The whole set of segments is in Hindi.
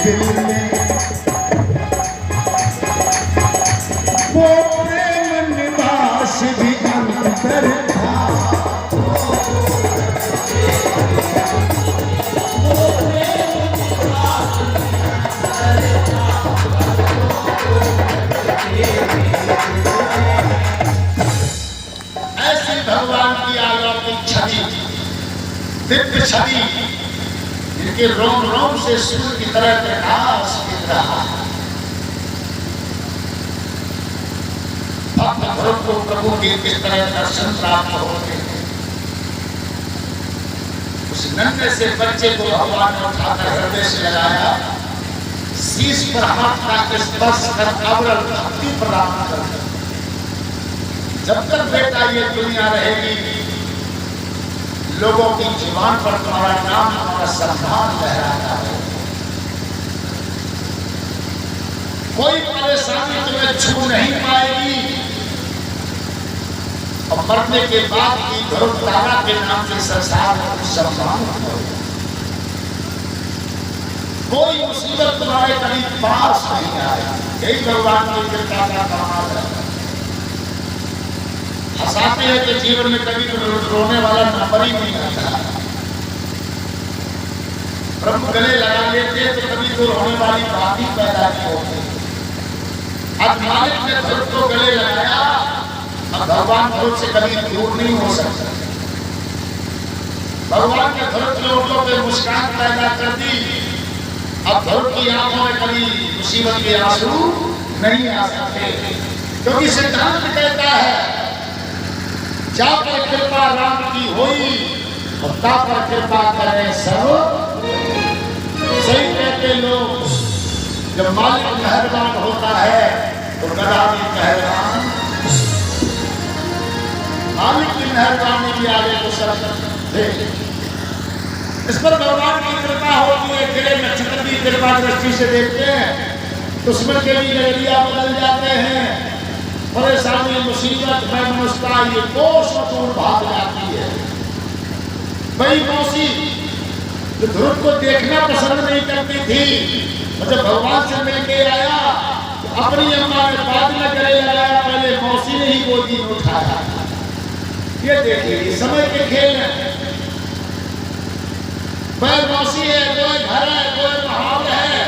दिल में वो प्रेम निवास भी अंतर था। ऐसी भगवान की अलौकिक छवि, दिव्य छवि, इनके रोम रोम से सूर्य की तरह प्रकाश गिर रहा है। भक्त ध्रुव को प्रभु के किस तरह दर्शन प्राप्त होते हैं। उस नन्हे से बच्चे को भगवान ने उठाकर हृदय से लगाया, शीश पर हाथ का स्पर्श कर अविरल भक्ति प्रदान कर। जब तक बेटा ये दुनिया रहेगी, लोगों की जुबान पर तुम्हारा नाम, तुम्हारा सम्मान लहराता है। कोई परेशानी तुम्हें छू नहीं पाएगी और मरने के बाद की ध्रुव तारा के नाम से संसार में सम्मान करो। कोई मुसीबत तुम्हारे करीब पास नहीं आएगी। यही भगवान की कृपा का कमाल है। हंसाते हैं कि जीवन में कभी रोने वाला नंबर ही नहीं आता। प्रभु गले लगा लेते तो कभी तो रोने वाली बात ही पैदा नहीं होती। आज मालिक ने ध्रुव को गले लगाया, अब भगवान ध्रुव से कभी दूर नहीं हो सकता। भगवान ने ध्रुव के ओठों पे मुस्कान पैदा कर दी। अब ध्रुव की आंखों में कभी मुसीबत के आंसू नहीं आ सकते, क्योंकि सिद्धांत कहता है जा पर कृपा राम की होई और ता पर कृपा करे सब। सही कहते लोग, जब मालिक मेहरबान होता है तो गधा भी मेहरबान। मालिक की मेहरबानी की आगे तो सब देख। इस पर भगवान की कृपा होती है। गिरे नक्षत्र की कृपा दृष्टि से देखते हैं, दुश्मन के भी नजरिया बदल जाते हैं। परेशानी मुसीबत में मुस्का ये कोष दूर भाग जाती है। वही मौसी जो ध्रुव को देखना पसंद नहीं करती थी, जब भगवान से मिलके आया तो अपनी अम्मा ने बात न करे लगाया, पहले मौसी ने ही गोदी में उठाया। ये देखिए समय के खेल है। वह मौसी है, कोई घर है, कोई माहौल है,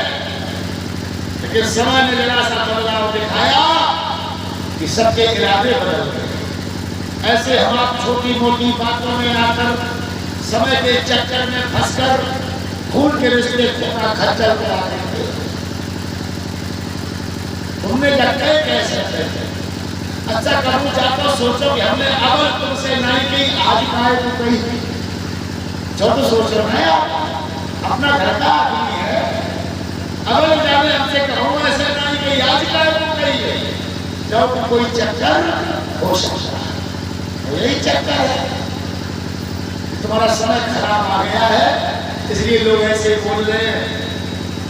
लेकिन समय ने जरा सा बदलाव दिखाया कि सबके इरादे बदल गए। ऐसे हम आप छोटी मोटी बातों में आकर समय के चक्कर में फंसकर खून के रिश्ते खोना खच्चर करा देंगे। तुमने लगता है कैसे थे? अच्छा करूँ चाहता सोचो कि हमने अब तुमसे नहीं की, आज खाए तो कही जो तो सोच रहे हैं अपना घर का आदमी है। अब जाने हमसे कहो ऐसे नहीं की, आज खाए तो कही जब कोई चक्कर हो सकता है। यही चक्कर है, तुम्हारा समय खराब आ गया है इसलिए लोग ऐसे बोल रहे हैं।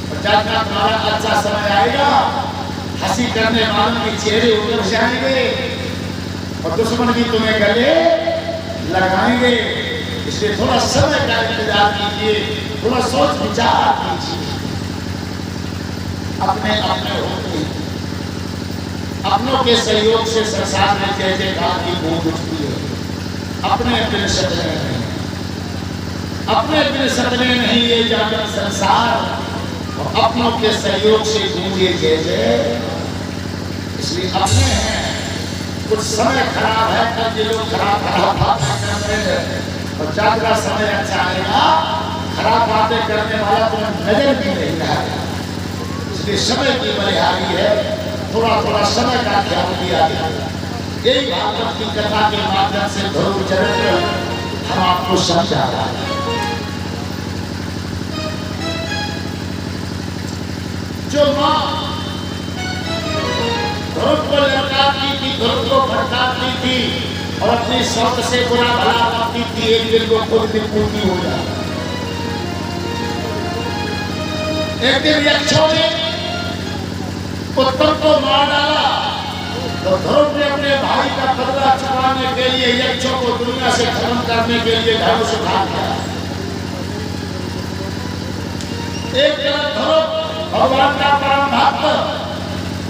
और जब तुम्हारा अच्छा समय आएगा, हंसी करने वालों के चेहरे उतर जाएंगे और दुश्मन भी तुम्हें गले लगाएंगे। इसलिए थोड़ा समय का इंतजार कीजिए, थोड़ा सोच विचार कीजिए। अपने अपने होते अपनों के सहयोग से संसार में जय जयकार की गूंज उठती है। अपने अपने सपने नहीं, अपने अपने सपने नहीं ये जाकर संसार और अपनों के सहयोग से गूंजे जय जय। इसलिए अपने हैं। कुछ समय खराब है, कल ये लोग खराब बातें कर रहे हैं और ज्यादा समय अच्छा आएगा, खराब बातें करने वाला तो नजर भी नहीं आएगा। इसलिए समय की बलिहारी है, थोड़ा थोड़ा समय का ख्याल किया गया। यही भागवत की कथा के माध्यम से ध्रुव चरित्र हम आपको समझा रहा है। जो माँ ध्रुव को लड़काती थी, ध्रुव को भड़काती थी और अपनी शौक से बुरा भला करती थी, एक दिन वो खुद भी पूरी हो जाती। एक दिन यक्षों ने उत्तर को मार डाला तो ध्रुव ने अपने भाई का बदला चुकाने के लिए यक्षों को दुनिया से खत्म करने के लिए धर्म से भाग गया। एक तरफ ध्रुव भगवान का परम भक्त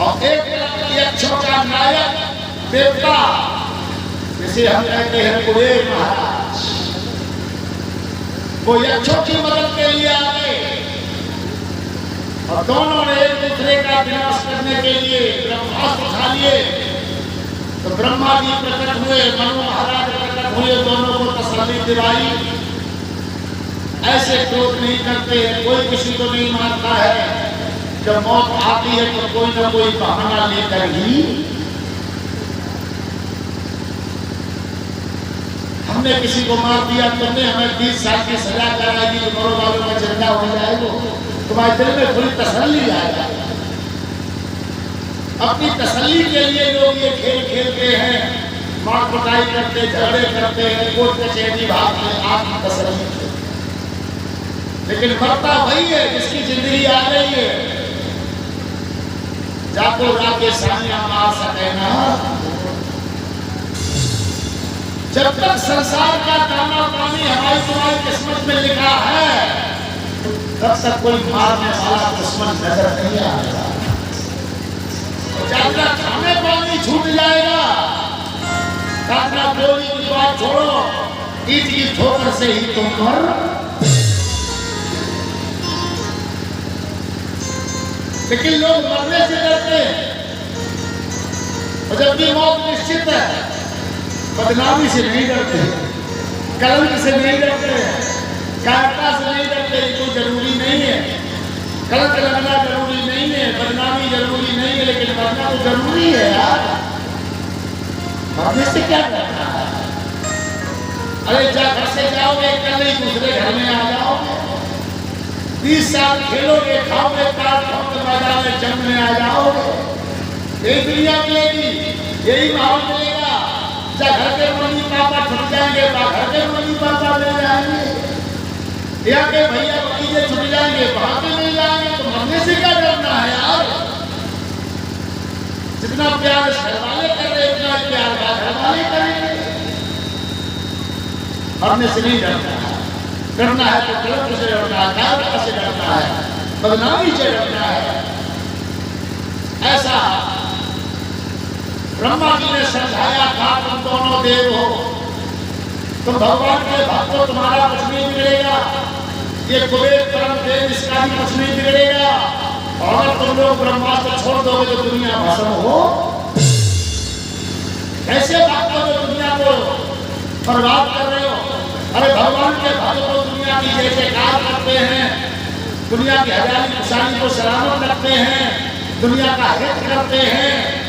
और एक यक्षों का नायक देवता, जिसे हम कहते हैं कुबेर महाराज, वो यक्षों की मदद के लिए आ गए और दोनों ने एक दूसरे का विनाश करने के लिए ब्रह्मास्त्र उठा लिए। तो ब्रह्मा जी प्रकट हुए, मनु महाराज प्रकट हुए, दोनों को तसल्ली दिलाई। ऐसे क्रोध नहीं करते, कोई किसी को नहीं मारता है। जब मौत आती है तो कोई ना कोई बहाना लेकर ही। हमने किसी को मार दिया, तुमने हमें 20 साल की सजा कराएगी तो मरो वालों का जिंदा हो जाएगा, तुम्हारे दिल में थोड़ी तसल्ली आएगा। अपनी तसल्ली के लिए लोग ये खेल खेलते हैं, मार कुटाई करते, झगड़े करते हैं, कोर्ट कचहरी भागते हैं आपकी तसल्ली से। लेकिन मरता वही है जिसकी जिंदगी आ रही है। जाको राके सानिया मार सके ना। जब तक संसार का दाना पानी हमारी तुम्हारी किस्मत में लिखा है, तब तक कोई मारने वाला दुश्मन नजर नहीं आएगा। जब तक खाने पानी छूट जाएगा, काटना गोली की बात छोड़ो, ईट की ठोकर से ही तुम मर। लेकिन लोग मरने से डरते हैं, और जबकि मौत निश्चित है। बदनामी से नहीं डरते, कलंक से नहीं डरते, कायरता से नहीं डरते। ये कोई जरूरी नहीं है, कलंक लगना जरूरी नहीं है, बदनामी जरूरी नहीं है, लेकिन मरना तो जरूरी है यार। मरने से क्या करना है? अरे घर से जाओगे, कल ही दूसरे घर में आ जाओगे। 20 साल खेलोगे, खाओगे, काट खाओगे, मैदान में जंग में आ जाओगे। यही दुनिया मिलेगी, यही माहौल मिलेगा। घर के मम्मी पापा छुट जाएंगे, घर के मम्मी पापा ले जाएंगे, या के भैया भतीजे छुट जाएंगे, वहां के मिल जाएंगे। तो मरने से क्या डरना है यार? जितना प्यार घर वाले कर रहे, उतना प्यार घर वाले करेंगे। मरने से नहीं डरना है। डरना है तो कलंक से डरना है, कायरता से डरना है, बदनामी से डरना है। ऐसा ब्रह्मा जी ने समझाया था, तुम दोनों देव हो, तुम भगवान के भक्त हो, तुम्हारा कुछ नहीं बिगड़ेगा। ये कुबेर परम देव, इसका भी कुछ नहीं बिगड़ेगा। और अगर तुम लोग ब्रह्मास्त्र छोड़ दोगे तो दुनिया भस्म हो। कैसे भक्त हो जो दुनिया को बर्बाद कर रहे हो? अरे भगवान के भक्त को दुनिया की जय जयकार करते हैं, दुनिया की हरियाली खुशहाली को सलामत रखते हैं, दुनिया का हित करते हैं।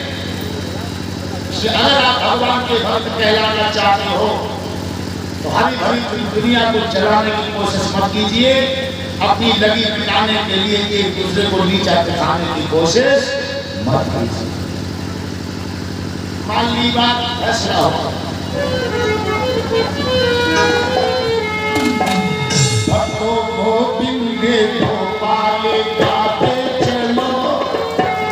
अगर आप भगवान के भक्त कहलाना चाहते हो तो हरी भरी दुनिया को जलाने की कोशिश मत कीजिए। अपनी लगी मिटाने के लिए एक दूसरे को नीचा दिखाने की कोशिश मत कीजिए। मान ली बात फैसला हो। भक्तों को बिंदे को पाले गाते चलो,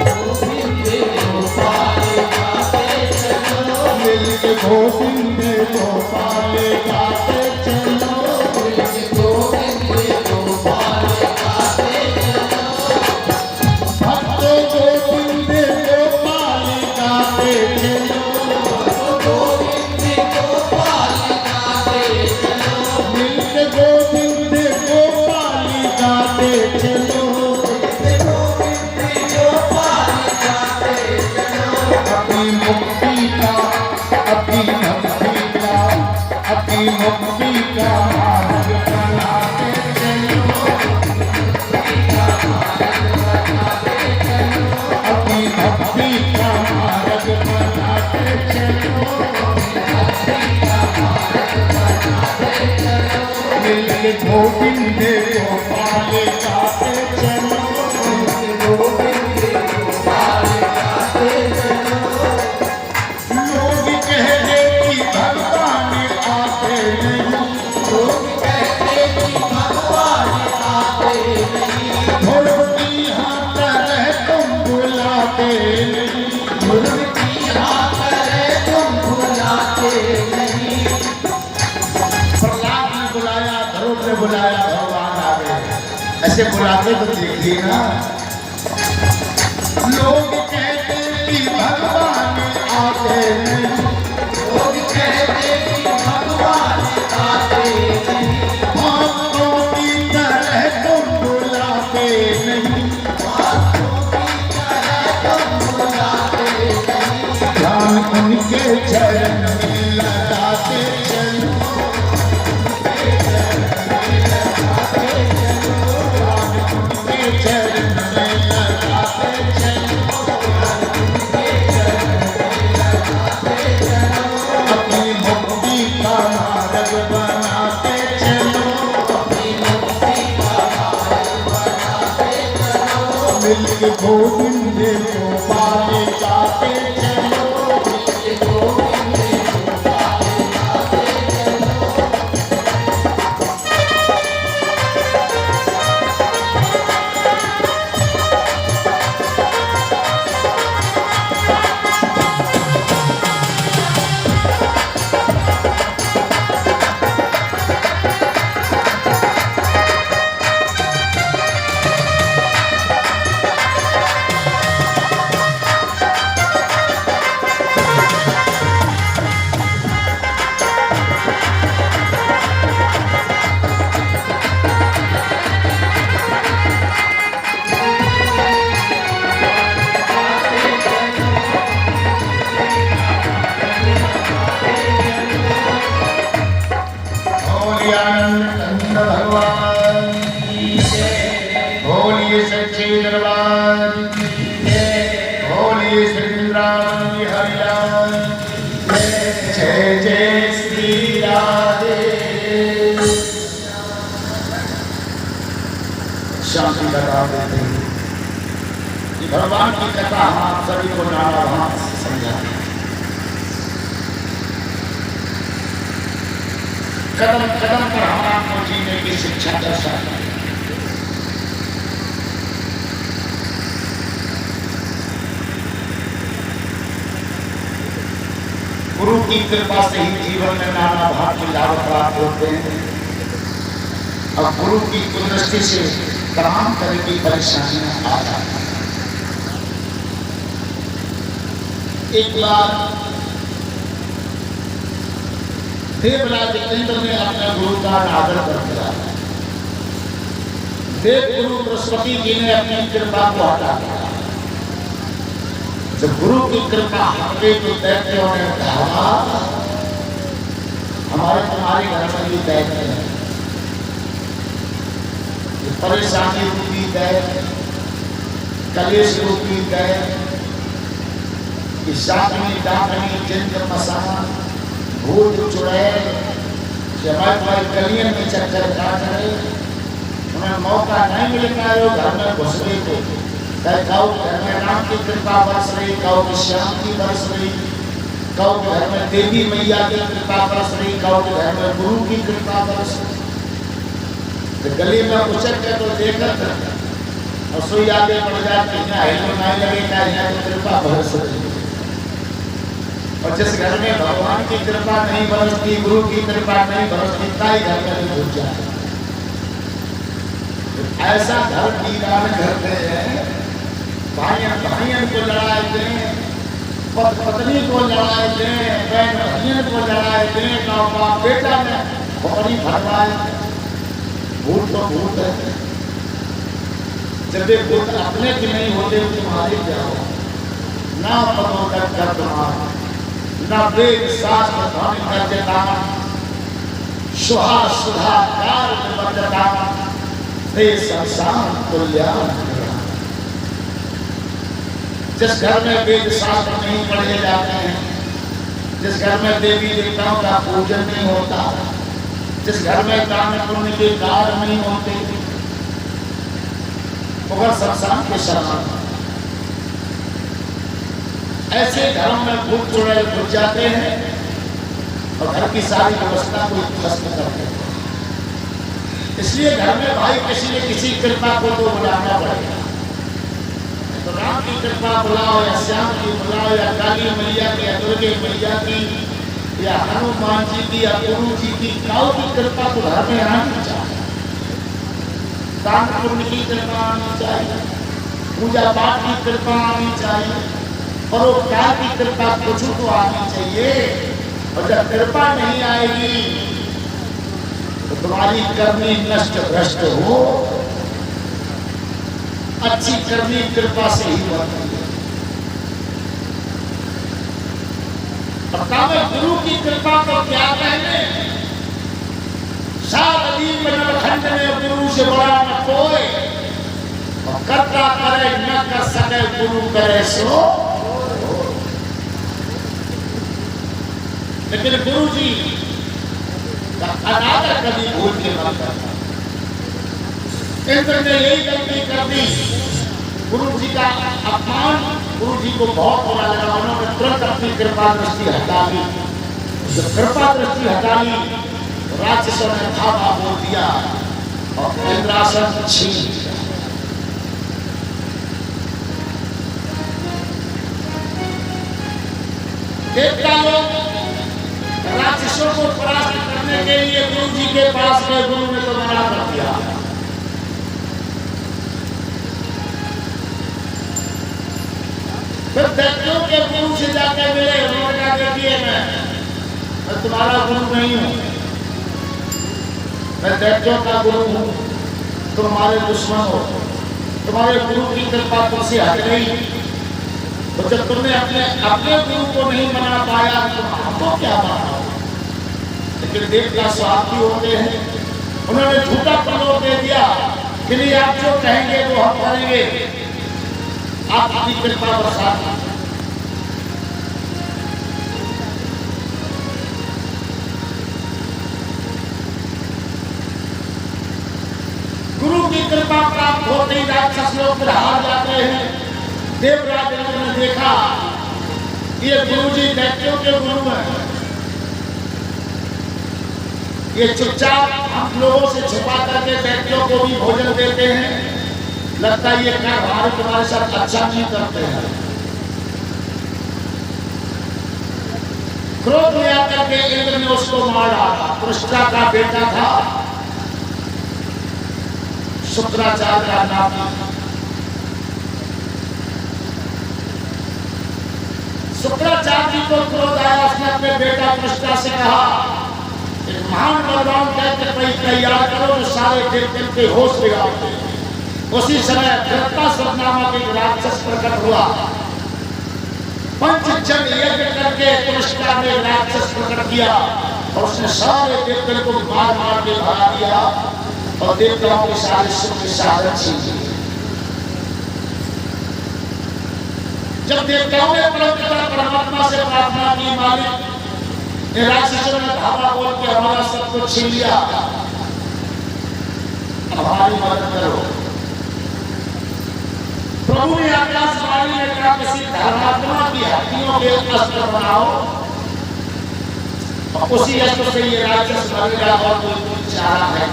गोविंद गोपाले गाते चलो, गोविंद गोपाले गाते चलो। भक्त गोविंद गोपाले गाते चलो, गोविंद गोपाले गाते चलो। मिलके गोविंद गोपाले गाते चलो, गोविंद गोपाले गाते चलो। अपनी मुक्ति का, अपनी मुक्ति का मार्ग बनाते चलो, अपनी भक्ति का मार्ग बनाते चलो, मिलके गोविंद गोपाले गाते चलो, गोविंद गोपाले गाते चलो। लोग कहते कि भगवान आते नहीं, लोग कहते कि भगवान आते नहीं, धुरती हाथ रह तुम बुलाते नहीं, धुरती हाथ रह तुम बुलाते नहीं। प्रहलाद ने बुलाया, ध्रुव ने बुलाया, भगवान आ गए। ऐसे बुलाते तो देखिए ना, लोग कहते कि भगवान आते नहीं, लोग कहते कि भगवान आते नहीं, भक्तों की तरह तुम बुलाते नहीं, भक्तों की तरह तुम बुलाते नहीं, ध्यान उनके चरण में लगाते चलो, उनके चरण में लगाते चलो, अपनी मुक्ति का मार्ग बनाते चलो, अपनी मुक्ति का मार्ग बनाते चलो, मिलके गोविंद को पाले जाते चलो, मिलके गोविंद को पाले जाते चलो। आनंद भगवान की जय, बोलिए सच्चे दरबार की जय, बोलिए श्री वृंदावन हरिलाल जय, जय जय श्री राधे। शांति लगा देते हैं कि भगवान की कथा हम आप सभी को नाना भाव से समझाते हैं, कदम कदम पर हम आपको जीने की शिक्षा दर्शाते हैं। गुरु की कृपा से ही जीवन में नाना भाव के लाभ प्राप्त होते हैं, और गुरु की कुदृष्टि से तमाम तरह की परेशानियां आ जाती हैं। एक बार देवराज इंद्र ने अपने गुरु का आदर कर दिया, देव गुरु बृहस्पति जी ने अपनी कृपा को हटा दिया। जब गुरु की कृपा हटे तो दैत्यों ने कहा हमारे तुम्हारे घर में भी दैत्य है, ये परेशानी रूपी दैत्य, कलेश रूपी दैत्य, शाकनी डाकनी जिंद मसान भूत चुड़ैल हमारे गलियन में चक्कर काट रहे, उन्हें मौका नहीं मिल पाया घर में घुसने को, कहो घर में राम की कृपा बरस रही, कहो कि श्याम की बरस रही, कहो कि घर में देवी मैया की कृपा बरस रही, कहो कि घर में गुरु की कृपा बरस रही। तो गली में उचक के तो देखत और सुई आगे बढ़ जाती है, हिलो नहीं लगेगा, यहाँ तो कृपा बरस रही। और जिस घर में भगवान की कृपा नहीं बरसती, गुरु की कृपा नहीं बरसती, ताई घर में नहीं घुस जाए। ऐसा घर वीरान करते हैं, भाइयों को लड़ाए दें, पत्नी को लड़ाए दें, बहन भाइयों को लड़ाए दें, बाप बेटा में बकरी भरवाए। भूत तो भूत है, जब ये भूत अपने की नहीं होते तुम्हारे क्या हो, ना पदोदक कर तुम्हारा, ना वेद शास्त्र ध्वनि करता, सुहा सुधा कार बचता, हे संसार तुल्यान। जिस घर में वेद शास्त्र नहीं पढ़े जाते हैं, जिस घर में देवी देवताओं का पूजन नहीं होता, जिस घर में दान पुण्य के कार्य नहीं होते, वो संसार के समान। ऐसे घरों में भूत चुड़ैल घुस जाते हैं और घर की सारी व्यवस्था को ध्वस्त करते हैं। इसलिए घर में भाई किसी न किसी कृपा को तो बुलाना पड़ेगा। तो राम की कृपा बुलाओ या श्याम की बुलाओ या काली मैया की या दुर्गे मैया की या हनुमान जी की या गुरु जी की, काऊ की कृपा तो घर में आनी चाहिए, दान पुण्य की कृपा आनी चाहिए, पूजा पाठ की कृपा आनी चाहिए, परोपकार की कृपा कुछ तो आनी चाहिए। और जब कृपा नहीं आएगी तो तुम्हारी करनी नष्ट भ्रष्ट हो। अच्छी करनी कृपा से ही होती है। बताओ गुरु की कृपा को क्या कहने। सात दीप नवखंड में गुरु से बड़ा न कोई, और करता करे न कर सके गुरु करे सो। लेकिन गुरु जी का अनादर कभी भूल के मत करना। इंद्र ने यही गलती कर दी, गुरु जी का अपमान। गुरु जी को बहुत बुरा लगा, उन्होंने तुरंत अपनी कृपा दृष्टि हटा ली। जब कृपा दृष्टि हटा ली, राक्षसों ने धावा बोल दिया और इंद्रासन छीन लिया। देवता लोग राक्षसों को परास्त करने के लिए गुरु जी के पास गए। गुरु ने तो मना कर दिया। फिर दैत्यों के गुरु से जाकर मिले, उन्होंने कहा देखिए मैं तुम्हारा गुरु नहीं हूं, मैं दैत्यों का गुरु हूं, तुम हमारे दुश्मन हो, तुम्हारे गुरु की कृपा तुमसे हट गई। तो जब तुमने अपने गुरु को नहीं मना पाया तो हमको क्या माना। लेकिन देवता स्वार्थी होते हैं, उन्होंने झूठा प्रलोभ दे दिया कि नहीं आप जो कहेंगे वो हम करेंगे, आप अपनी कृपा बरसा। गुरु की कृपा प्राप्त होते ही राक्षस लोग हार जाते हैं। देवराज इंद्र ने देखा ये गुरुजी दैत्यों के गुरु हैं, ये चुपचाप हम लोगों से छुपा करके दैत्यों को भी भोजन देते हैं, लगता है ये कार्य तुम्हारे साथ अच्छा नहीं करते हैं। क्रोध में आकर के इंद्र ने उसको मार डाला। पृष्ठा का बेटा था शुक्राचार्य का नाम। शुक्राचार्य जी को क्रोध आया, उसने अपने बेटा पृष्ठा से कहा एक महान बलवान कहते तैयार करो जो सारे देवताओं के होश बिगाड़ते। उसी समय वृत्तासुर नामक एक राक्षस प्रकट हुआ। पंचजन यज्ञ करके पृष्ठा ने राक्षस प्रकट किया और उसने सारे देवताओं को मार मार के भगा दिया और देवताओं के सारे सुख की शहादत छीन ली। जब देवताओं ने परमात्मा से प्रार्थना की मालिक राक्षसों ने धावा बोल के हमारा सब कुछ छीन लिया, हमारी मदद करो। प्रभु ने आकाशवाणी में कहा किसी धर्मात्मा की हड्डियों के अस्त्र बनाओ और उसी अस्त्र से ये राक्षस मरेगा और कोई चारा है।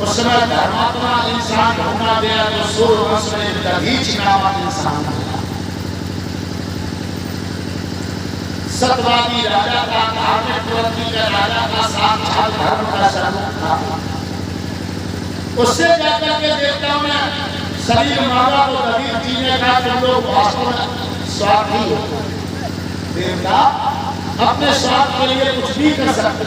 उस समय धर्मात्मा इंसान ढूंढा गया तो सूर्यवंश में दधीच नामक इंसान था। सत्यवादी राजा का, धार्मिक प्रवृत्ति का राजा का, साक्षात धर्म का स्वरूप था। उससे जाकर के देवताओं ने शरीर मांगा तो दधीच जी ने कहा तुम लोग वास्तव में स्वार्थी हो। देवता अपने स्वार्थ के लिए कुछ भी कर सकते,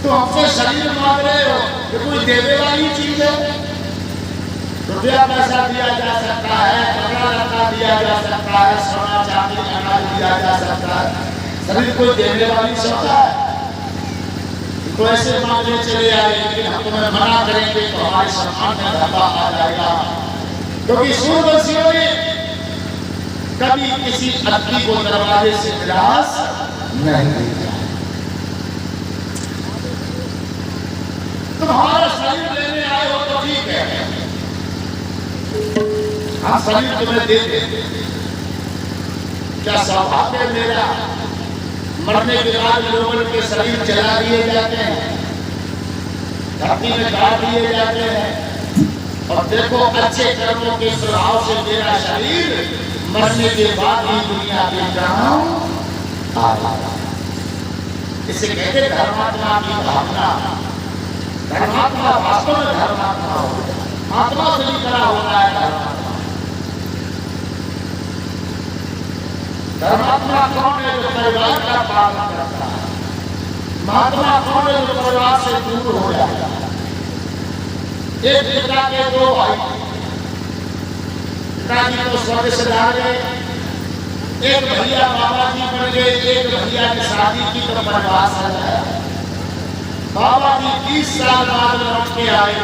तो हमसे शरीर मांग रहे हो कि कोई देने वाली चीज है। रुपया पैसा दिया जा सकता है, कपड़ा लत्ता दिया जा सकता है, सोना चांदी अनाज दिया जा सकता है, शरीर कोई देने वाली सौदा है। तो ऐसे मामले चले आए, लेकिन हम तुम्हें मना करेंगे तो हमारे सम्मान में धब्बा आ जाएगा। क्योंकि सूर्यवंशियों ने कभी किसी अतिथि को दरवाजे से निराश नहीं किया। तुम्हारा शरीर लेने आए हो तो ठीक है, हम शरीर तुम्हें दे देंगे। क्या सौभाग्य मेरा, मरने के बाद लोगों के शरीर जला दिए जाते हैं, धरती में गाड़ दिए जाते हैं, और देखो अच्छे कर्मों के प्रभाव से मेरा शरीर मरने के बाद ही दुनिया के काम आया। इसे कहते धर्मात्मा की भावना। धर्मात्मा वास्तव में धर्मात्मा हो। आत्मा से भी करा होता है धर्मात्मा। धर्मात्मा कौन है? जो परिवार का पालन करता है। महात्मा कौन है? जो परिवार से दूर हो जाता है। एक पिता के दो भाई, पिताजी तो स्वर्ग से जा गए, एक भैया बाबा जी बन गए, एक भैया की शादी की तो परिवार सजाया। बाबा जी 30 साल बाद लौट के आए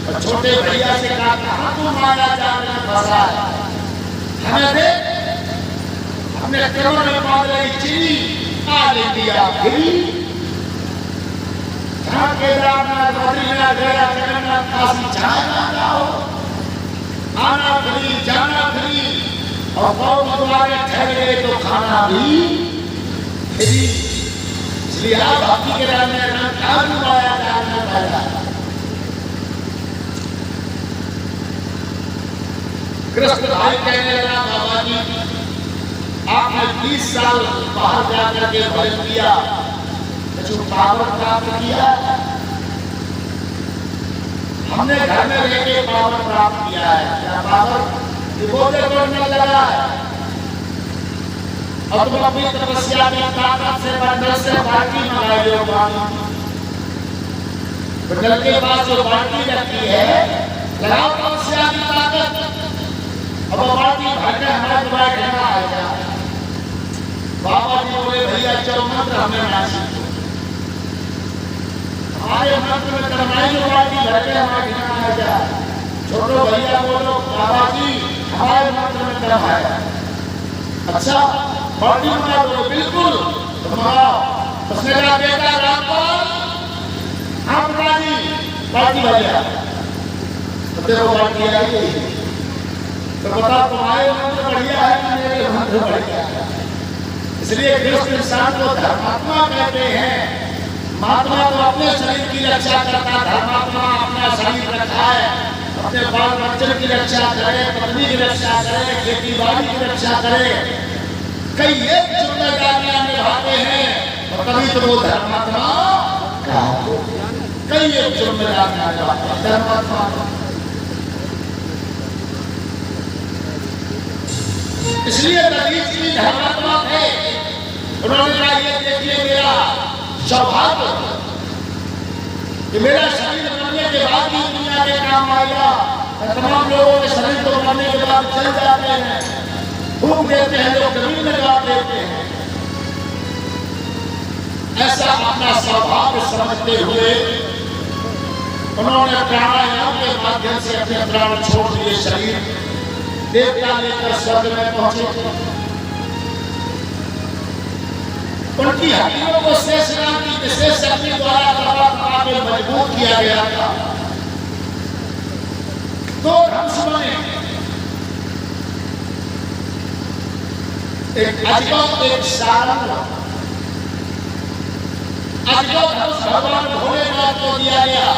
और छोटे भैया से कहा, कहाँ तू माया जाल में फंसा है? हमें दे, हमने करोड़ में बांध रही चीनी आ ले दिया गिरी। जहाँ केदारनाथ, बद्रीनाथ, गया, जगन्नाथ, काशी जहाँ ना जाओ, आना फ्री, जाना फ्री, और बहुत द्वारे ठहरे तो खाना भी फ्री। इसलिए आप भक्ति के राह में माया जाल में पैदा। कृष्ण भाई कहने लगा, बाबा जी आपने 20 साल बाहर जाकर के भजन किया, जो पावर प्राप्त किया, हमने घर में रह के पावर प्राप्त किया है। क्या पावर? बोलते बढ़ने लगा है। और तुम अपनी तपस्या की ताकत से बंदर से बाल्टी मंगाई हो, बंदर के पास जो बाल्टी रखी है, लगाओ तपस्या की ताकत, अब बाल्टी भरने हमारे तुम्हारे घर में आएगा। बाबा जी बोले, भैया चलो मंत्र हमें ना सीखो, हमारे मंत्र में करनाई जो बाल्टी भर के हमारे घर में आएगा। छोटो भैया बोलो, बाबा जी हमारे मंत्र में कर्म है। अच्छा बाल्टी मंगा दो, बिल्कुल मंगाओ। उसने कहा, बेटा रामपाल, हाँ पिताजी, बाल्टी भर गया। तो तेरे को बाल्टी आई, तो बता तुम्हारे मंत्र बढ़िया है कि मेरे मंत्र बढ़िया है? इसलिए कृष्ण इंसान को धर्मात्मा कहते हैं। महात्मा तो अपने शरीर की रक्षा करता, धर्मात्मा अपना शरीर रखा है, अपने बाल बच्चों की रक्षा करे, पत्नी की रक्षा करे, खेती बाड़ी की रक्षा करे, कई एक जिम्मेदारियां निभाते हैं, और तभी तो वो धर्मात्मा कई एक जिम्मेदारियां निभाते हैं धर्मात्मा। इसलिए दलील जी धर्मात्मा थे। उन्होंने कहा, ये देखिए मेरा सौभाग्य कि मेरा शरीर बनने के बाद भी दुनिया के काम आएगा। तमाम लोगों के शरीर तो बनने के बाद चल जाते हैं, फूंक देते हैं, लोग जमीन में गाड़ देते हैं। ऐसा अपना सौभाग्य समझते हुए उन्होंने प्राणायाम के माध्यम से अपने प्राण छोड़ दिए, शरीर देवता लेकर स्वर्ग में पहुंचे। उनकी हड्डियों को शेषनाग की विशेष शक्ति द्वारा दबा दबा के मजबूत किया गया था। दो धनुष बने, एक अजगर, एक सारंग। अजगर धनुष भगवान भोलेनाथ को दिया गया,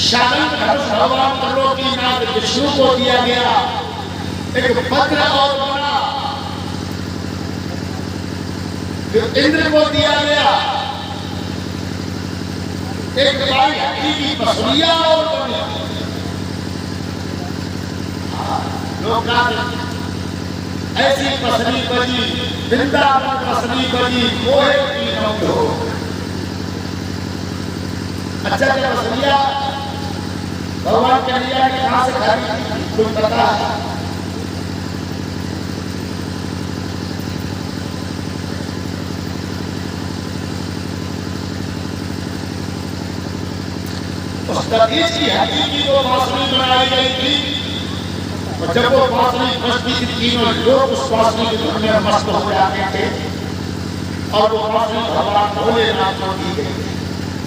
सारंग धनुष भगवान त्रिलोकीनाथ विष्णु को दिया गया। एक वज्र और बना इंद्र को दिया गया, एक बाई हड्डी की पसलियां और बनी। लोग ऐसी पसली बजी, वृंदावन पसली बजी, कोहे की नौक हो। अच्छा क्या पसलियां भगवान कन्हैया ने कहां से खरीदी कुछ पता है? उस दधीच की हड्डी की जो बांसुरी बनाई गई थी, और जब वो बांसुरी बजती थी, तीनों लोग उस बांसुरी की धुन में मस्त हो जाते थे। और वो बांसुरी भगवान भोलेनाथ को दी गई,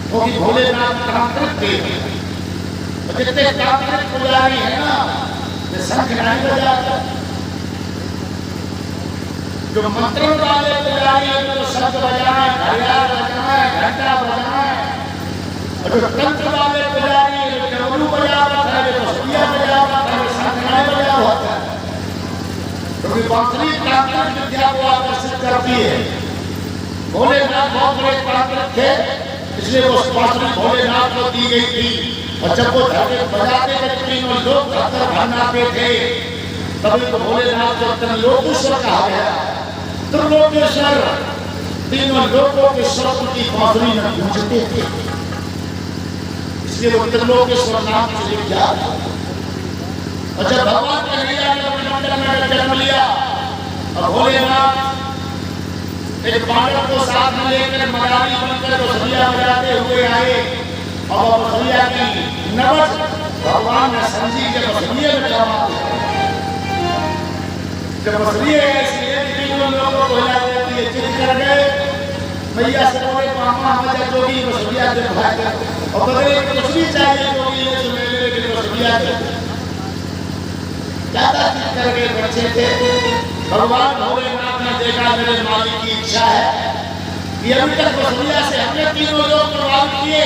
क्योंकि भोलेनाथ तांत्रिक देव है। जितने तांत्रिक पुजारी है ना, ये शंख नहीं बजाते, जो मंत्रों वाले पुजारी है तो शंख बजाए, घड़ियाल बजाए, घंटा बजाए, और जो तंत्र वाले पुजारी है जो डमरू बजावत है, जो बसुरिया बजावत है, शंख नहीं बजावत है। क्योंकि बांसुरी तांत्रिक विद्या को आकर्षित करती है। भोलेनाथ बहुत बड़े तांत्रिक थे, इसलिए वो बांसुरी भोलेनाथ को दी गई थी। और जब वो धरती बजाते थे तीनों लोग धरकर भरनाते थे, तभी तो भोलेनाथ को त्रिलोकेश्वर कहा गया। त्रिलोकेश्वर तीनों लोगों के शब्द की बांसुरी में गूंजते थे, इसलिए वो त्रिलोकेश्वर नाम से विख्यात है। और जब भगवान कन्हैया ने अपने मंडल में जन्म लिया और भोलेनाथ एक बालक को साथ में लेकर मदारी बनकर बसुरिया बजाते हुए आए और बसुरिया की नवज भगवान ने समझी कि बसुरिया में जमा जब बसुरिया ऐसी है कि तीनों लोगों को हिला देती है, चित कर गए मैया से बोले मामा हमें जोगी बसुरिया दे भाई और बदले कुछ भी चाहिए जोगी ने सुने लेकिन बसुरिया दे ज्यादा चित कर गए बच्चे थे। भगवान भोलेनाथ ने देखा मेरे मालिक की इच्छा है कि अभी तक बसुरिया से हमने तीनों लोग प्रभावित किए,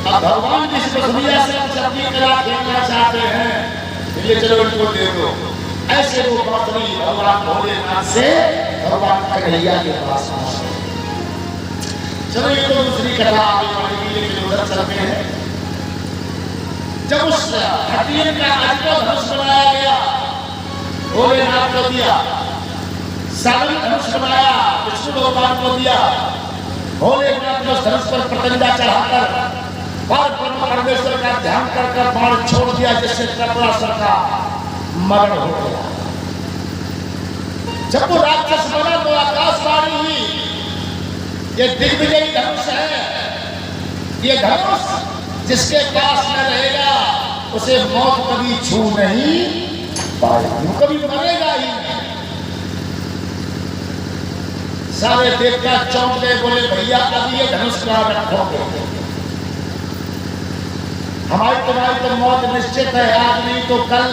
अब भगवान जिस बसुरिया से कुछ अपनी कला खेलना चाहते हैं ये चलो इनको दे दो। ऐसे वो बांसुरी भगवान भोलेनाथ से भगवान कन्हैया के पास पहुंचे। चलो ये तो दूसरी कथा आगे बढ़ेगी, लेकिन उधर चलते हैं। जब उस हटियन का अजगर धनुष बनाया गया, भोलेनाथ को दिया, सागर धनुष बनाया विष्णु भगवान को दिया, भोलेनाथ ने धनुष पर पतंगा चढ़ाकर और ब्रह्म परमेश्वर का ध्यान कर बाण छोड़ दिया, जिससे त्रिपुरासुर का मरण हो गया। जब वो राक्षस बना तो आकाशवाणी हुई, ये दिग्विजयी धनुष है, ये धनुष जिसके पास में रहेगा उसे मौत कभी छू नहीं पाएगी, कभी मरेगा ही नहीं। सारे देवता चौंक गए, बोले भैया अब ये धनुष कहाँ रखोगे, हमारी तुम्हारी तो मौत निश्चित है, आज नहीं तो कल।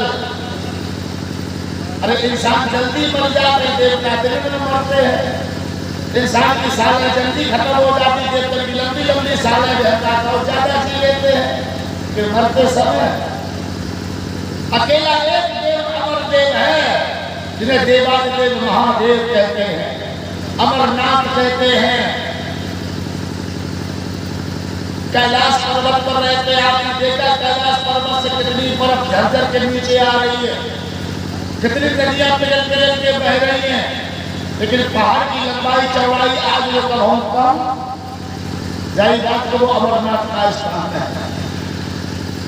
अरे इंसान जल्दी मर जाते, देवता दिन में मरते हैं। इंसान की सालें जल्दी खत्म हो जाती, देवता की लंबी लंबी सालें रहता और ज्यादा जी लेते हैं, फिर मरते समय अकेला एक देव अमर देव है जिन्हें देवादिदेव महादेव कहते हैं, अमरनाथ कहते हैं। कैलाश पर्वत पर रहते हैं, आपने देखा कैलाश पर्वत से कितनी बर्फ झरझर के नीचे आ रही है, कितनी नदियां पिघल पिघल के बह रही हैं, लेकिन पहाड़ की लंबाई चौड़ाई आज जो बहुत कम, जाहिर बात को वो अमरनाथ का स्थान है।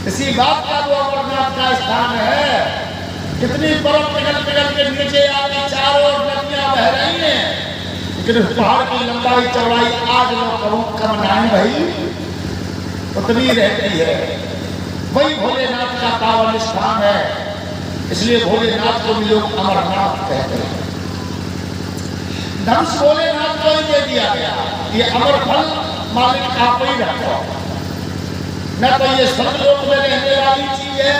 इसी बात का वो अमरनाथ का स्थान है। कितनी बर्फ पिघल पिघल के नीचे आती, चारों ओर नदियां बह रही हैं, लेकिन पहाड़ की लंबाई चौड़ाई आज लोग कम नहीं भाई, उतनी रहती है। वही भोलेनाथ का पावन स्थान है, इसलिए भोलेनाथ को भी लोग अमरनाथ कहते हैं। धनुष भोलेनाथ को ही दे दिया गया, ये अमर फल मालिक आप ही रखो, न तो ये स्वर्गलोक में रहने वाली चीज है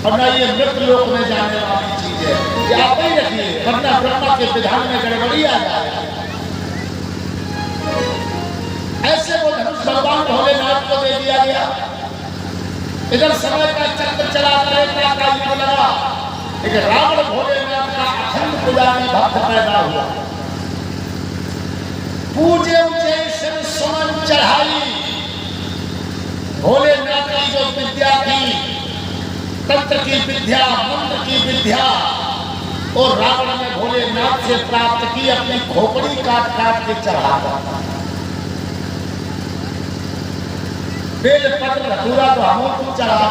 और न ये मृत्यु लोक में जाने वाली चीज है, ये आप ही रखिए, वरना ब्रह्मा के विधान में गड़बड़ी आ जाएगी। ऐसे वो धनुष भगवान भोलेनाथ को दे दिया गया। इधर समय का चक्र चला करेगा का युग लगा, लेकिन रावण भोलेनाथ का अखंड पुजारी भक्त पैदा हुआ। पूजे उजे सिर सुमन चढ़ाई, भोलेनाथ की जो विद्या थी, तंत्र की विद्या, मंत्र की विद्या, और रावण ने भोलेनाथ से प्राप्त की, अपनी खोपड़ी काट काट के चढ़ा। बेल पत्र धतूरा तो हमो तुम चढ़ा,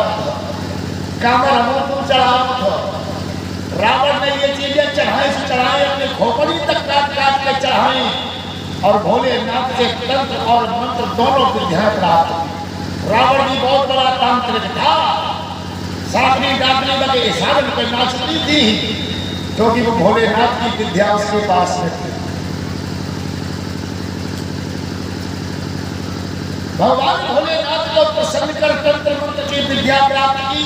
कामर हमो तुम चढ़ा। रावण ने ये चीजें चढ़ाई से चढ़ाई, अपनी खोपड़ी तक काट काट के चढ़ाई, और भोलेनाथ से तंत्र और मंत्र दोनों विद्याएं प्राप्त। रावण भी बहुत बड़ा तांत्रिक था, साधनी डाकनी लगे साधन पे नाचती थी, क्योंकि वो भोलेनाथ की विद्या उसके पास में थी। भगवान भोलेनाथ को प्रसन्न कर तंत्र मंत्र की विद्या प्राप्त की,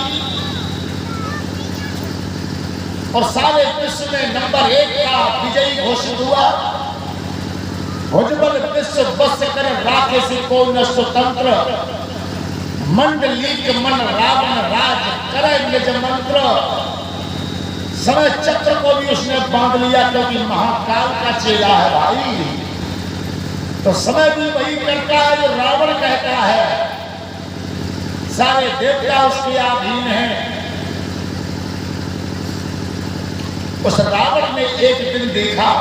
और सारे विश्व में नंबर 1 का विजयी घोषित हुआ। भुजबल विश्व बस कर राखे से को न स्वतंत्र, मंडलीक मन रावण राज करे निज मंत्र। समय चक्र को भी उसने बांध लिया, क्योंकि महाकाल का चेला है भाई, तो समय भी वही करता है जो रावण कहता है। सारे देवता उसके अधीन हैं। उस रावण ने एक दिन देखा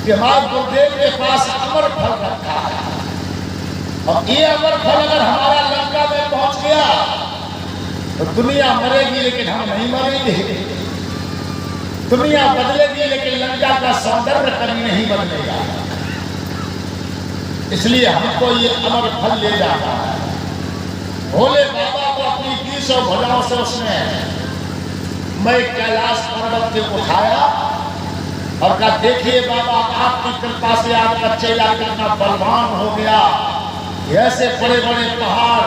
कि हमारे गुरुदेव के पास अमर फल रखा है, और ये अमर फल अगर हमारा लंका में पहुंच गया तो दुनिया मरेगी लेकिन हम नहीं मरेंगे, दुनिया बदलेगी लेकिन लंका का सौंदर्य कभी नहीं बदलेगा। इसलिए हमको ये अमर फल ले जाना है। भोले बाबा को अपनी 20 भुजाओं से उसने मैं कैलाश पर्वत से उठाया और कहा, देखिए बाबा, आपकी कृपा से आपका चेला कितना बलवान हो गया, ऐसे बड़े बड़े पहाड़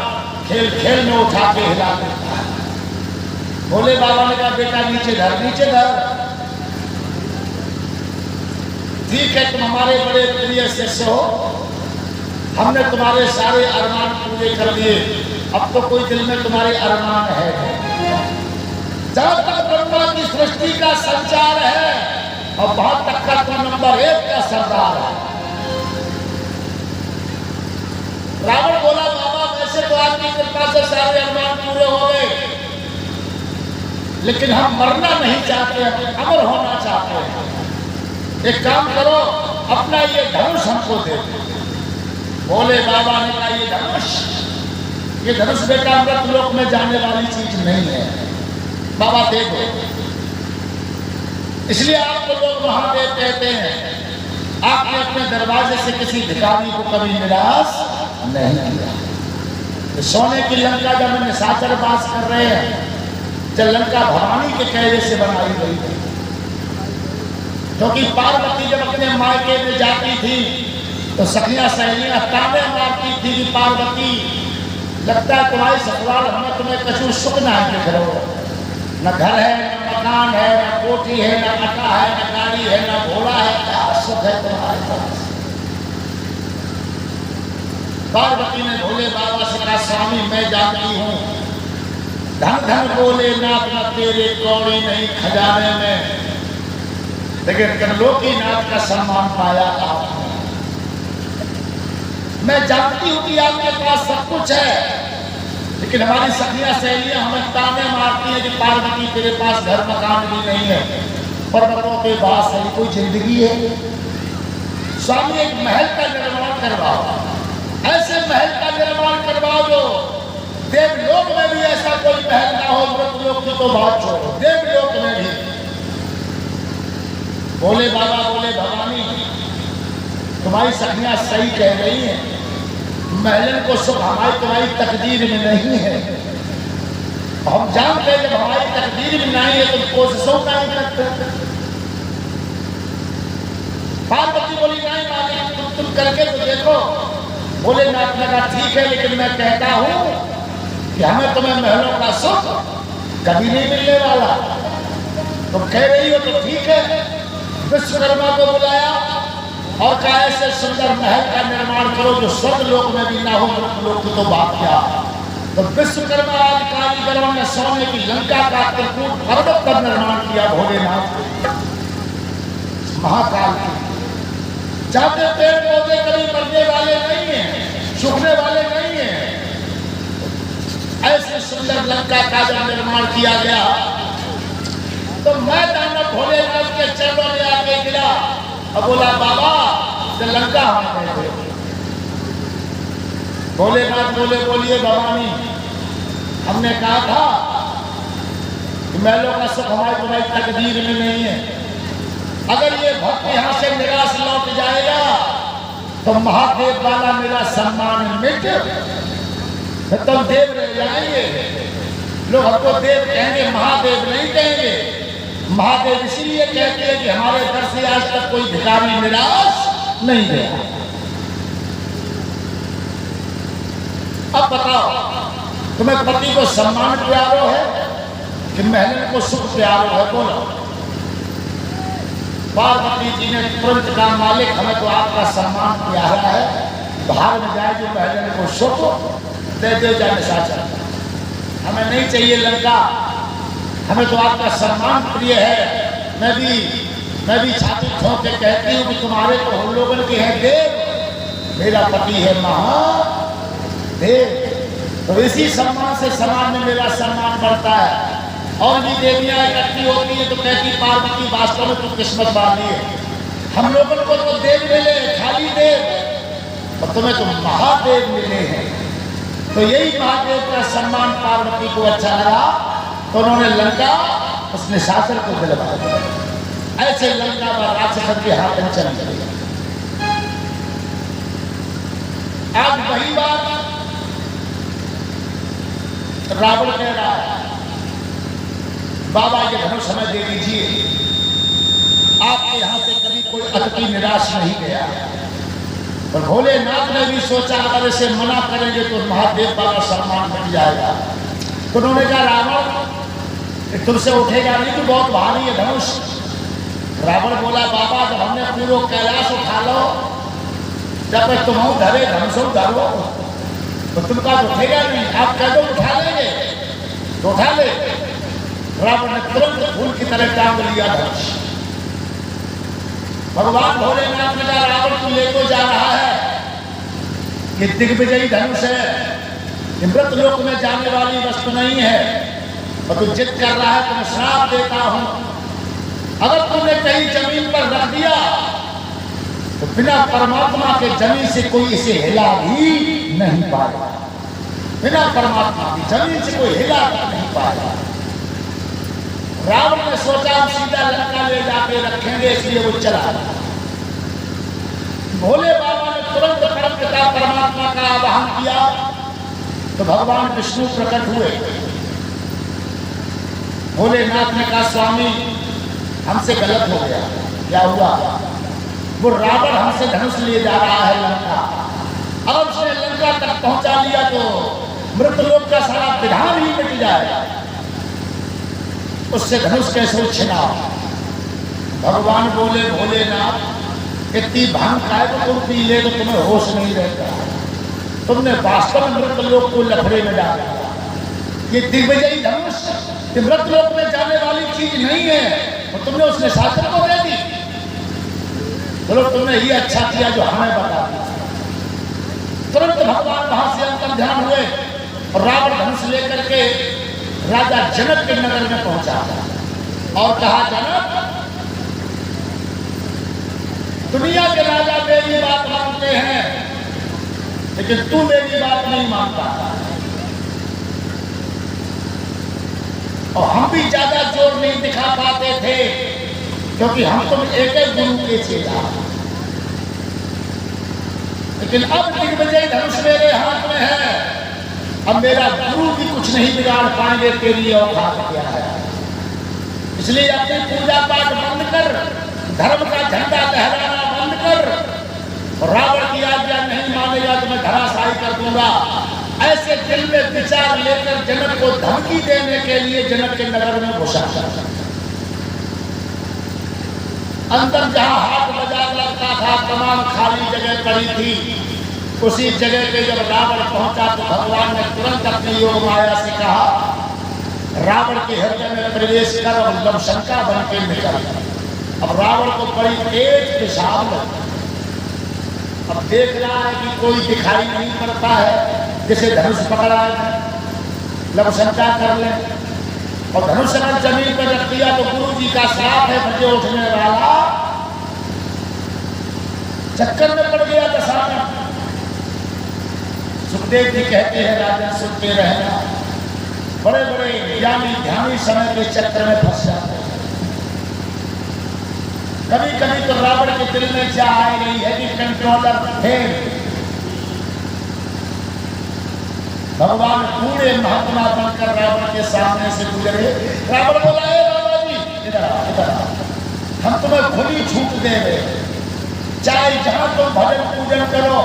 खेल खेल में उठा के हिला देता है। भोले बाबा ने कहा, बेटा नीचे धर, नीचे धर। ठीक है, तुम हमारे बड़े प्रिय शिष्य हो, हमने तुम्हारे सारे अरमान पूरे कर दिए, अब तो कोई दिल में तुम्हारे अरमान है। जब तक ब्रह्मा की सृष्टि का संचार है और बहुत तक का तुम नंबर 1 का सरदार है। रावण बोला, बाबा वैसे तो आपकी कृपा से सारे अरमान पूरे हो गए, लेकिन हम मरना नहीं चाहते, अमर होना चाहते हैं। एक काम करो, अपना ये धनुष हमको दे दो। भोले बाबा ने कहा, ये धनुष बेटा अमृत लोक में जाने वाली चीज नहीं है, बाबा दे दो। इसलिए आपको लोग महादेव कहते हैं। आपने अपने दरवाजे से किसी भिखारी को कभी निराश नहीं किया। सोने की लंका जब निशाचर वास कर रहे हैं, जब लंका भवानी के कहने से बनाई गई थी, क्योंकि पार्वती जब अपने मायके में जाती थी तो सखियां सहेलियां ताने मारती थी कि पार्वती, लगता है तुम्हारी ससुराल हमें तुम्हें कछु सुख ना दिख रहा हो, न घर है, न मकान है, न कोठी है, न आटा है, न गाड़ी है, न घोड़ा है, क्या सुख है तुम्हारे पास। पार्वती ने भोले बाबा से कहा, स्वामी मैं जानती हूँ धन धन बोले नाथ न तेरे कौड़ी नहीं खजाने में, लेकिन त्रिलोकी नाथ का सम्मान पाया आपने। मैं जानती हूँ कि आपके पास सब कुछ है, लेकिन हमारी सखियां सहेलियां हमें ताने मारती हैं कि पार्वती तेरे पास घर मकान भी नहीं है, पर्वतों के पास है, कोई जिंदगी है। स्वामी एक महल का निर्माण करवाओ, ऐसे महल का निर्माण करवाओ जो देवलोक में भी ऐसा कोई महल ना हो, मृतलोक की तो बात छोड़ो, देवलोक में भी। बोले बाबा, बोले भवानी, तुम्हारी सखियां सही कह रही हैं, महलन को सुख हमारी तुम्हारी तकदीर में नहीं है। हम जानते हैं जब हमारी तकदीर में नहीं है तो कोशिशों का नहीं करते। पार्वती बोली, नहीं मालिक, तुम करके तो देखो। बोले नाथ ने कहा, ठीक है, लेकिन मैं कहता हूं कि हमें तुम्हें महलों का सुख कभी नहीं मिलने वाला। तुम कह रही हो तो ठीक है। विश्वकर्मा को बुलाया और कहा, ऐसे सुंदर महल का निर्माण करो जो स्वर्ग लोक में भी ना हो, लोक की तो बात क्या। तो विश्वकर्मा आदि कारीगरों ने सोने की लंका का त्रिकूट पर्वत पर निर्माण किया भोलेनाथ महाकाल की। जाते पेड़ पौधे कभी मरने वाले नहीं है, सूखने वाले नहीं है। ऐसे सुंदर लंका का जब निर्माण किया गया तो मैं दानव भोलेनाथ के चरणों में आके गिरा और बोला, बाबा लंका हम गए थे। भोलेनाथ बोले, बोलिए भवानी, हमने कहा था कि महलों का सुख हमारी तुम्हारी तकदीर में नहीं है। अगर ये भक्त यहाँ से निराश लौट जाएगा तो महादेव वाला मेरा सम्मान मिट, तुम देव रह जाएंगे। लोग हमको देव कहेंगे, महादेव नहीं कहेंगे। महादेव इसीलिए कहते हैं कि हमारे घर से आज तक कोई भिखारी निराश नहीं गया। अब बताओ, तुम्हें पति को सम्मान प्यारो है कि महलन को सुख प्यारो है? बोलो। पार्वती जी ने तुरंत कहा, मालिक हमें तो आपका सम्मान प्यारा है, बाहर में जाए जो महलन को सुख दे दे जाए निशाचर, हमें नहीं चाहिए लंका, हमें तो आपका सम्मान प्रिय है। मैं भी छाती ठोक के कहती हूँ कि तुम्हारे तो हम लोगों के हैं देव, मेरा पति है महादेव। तो इसी सम्मान से समाज में मेरा सम्मान बढ़ता है। और भी देवियां इकट्ठी होती है तो कहती पार्वती वास्तव में तू किस्मत वाली है, हम लोगों को तो देव मिले खाली देव और तुम्हें तो महादेव मिले हैं। तो यही महादेव का सम्मान पार्वती को अच्छा लगा तो उन्होंने लंका उस निशाचर को दिलवा दिया। ऐसे लंका में राक्षस के हाथ में चल गए। आज वही बात रावण कह रहा है, बाबा ये धनुष हमें दे दीजिए, आपके यहां से कभी कोई अतिथि निराश नहीं गया। और भोलेनाथ ने भी सोचा अगर इसे मना करेंगे तो महादेव का सम्मान मिल जाएगा। तो उन्होंने कहा रावण तुमसे उठेगा नहीं, तो बहुत भारी है धनुष। रावण बोला बाबा जब हमने पूरा कैलाश उठा लो, जब तुम धरे धनुषों धरो तो तुमका उठेगा नहीं, आप कह दो उठा लेंगे तो उठा ले। रावण ने तुरंत फूल की तरह टांग लिया धनुष। भगवान भोलेनाथ ने कहा रावण तू ले को जा रहा है, ये दिग्विजयी धनुष है, ये मृत लोक में जाने वाली वस्तु नहीं है, और तू जिद कर रहा है तो मैं श्राप देता हूं, अगर तुमने कहीं जमीन पर रख दिया तो बिना परमात्मा के जमीन से कोई इसे हिला भी नहीं पाएगा। बिना परमात्मा की जमीन से कोई हिला नहीं पाएगा। रावण ने सोचा हम सीधा लंका ले जाके रखेंगे, इसलिए वो चला। भोले बाबा ने तुरंत परम पिता परमात्मा का आवाहन किया तो भगवान विष्णु प्रकट हुए। भोलेनाथ ने कहा स्वामी हमसे गलत हो गया। क्या हुआ? वो रावण हमसे धनुष ले जा रहा है लंका, और उसने लंका तक पहुंचा लिया तो मृतलोक का सारा विधान ही मिट जाएगा, उससे धनुष कैसे छिना? भगवान बोले भोलेनाथ इतनी भांग खाए तो तुम पी ले तो तुम्हें होश नहीं रहता, तुमने वास्तव में मृतलोक को लफड़े में डाल दिया। ये दिग्विजयी धनुष ये मृतलोक में जाने वाली चीज नहीं है, और तुमने उसने शास्त्र को दे दी। चलो तुमने ये अच्छा किया जो हमें बता दिया। तुरंत भगवान वहां से अंतर ध्यान हुए और रावण धनुष लेकर के राजा जनक के नगर में पहुंचा और कहा जनक दुनिया के राजा मेरी बात मानते हैं लेकिन तू मेरी बात नहीं मानता, और हम भी ज्यादा जोर नहीं दिखा पाते थे क्योंकि हम तुम एक एक गुरु के चेला, लेकिन अब दिग्विजय धनुष मेरे हाथ में है, अब मेरा गुरु भी कुछ नहीं बिगाड़ पाएंगे, तेरी औकात क्या है। इसलिए अपनी पूजा पाठ बंद कर, धर्म का झंडा लहराना बंद कर, और रावण की आज्ञा नहीं मानेगा तो मैं धराशायी कर दूंगा। ऐसे दिल में विचार लेकर जनक को धमकी देने के लिए जनक के नगर में घुसा। अंदर जहां हाथ बाजार लगता था तमाम खाली जगह पड़ी थी, उसी जगह पे जब रावण पहुंचा तो भगवान ने तुरंत अपनी योग माया से कहा रावण के हृदय में प्रवेश कर और लवशंका बन के निकल। अब रावण को बड़ी तेज पेशाब लगी। अब देख रहा है कि कोई दिखाई नहीं पड़ता है, जिसे धनुष पकड़ा है लवशंका कर ले, और धनुष अगर जमीन पर रख दिया तो गुरु जी का श्राप है, बजे उठने वाला चक्कर में पड़ गया दशानन। सुखदेव जी कहते हैं राजन सुनते रहना, बड़े बड़े ज्ञानी ध्यानी समय के चक्कर में फंस जाते हैं। कभी कभी तो रावण के दिल में क्या आ गई है कि कंट्रोलर फेल। भगवान पूरे महात्मा बनकर रावण के सामने से गुजरे। रावण बोला ए बाबा जी इधर आओ, इधर आओ, हम तुम्हें खुली छूट दे रहे, चाहे जहां तुम भजन पूजन करो,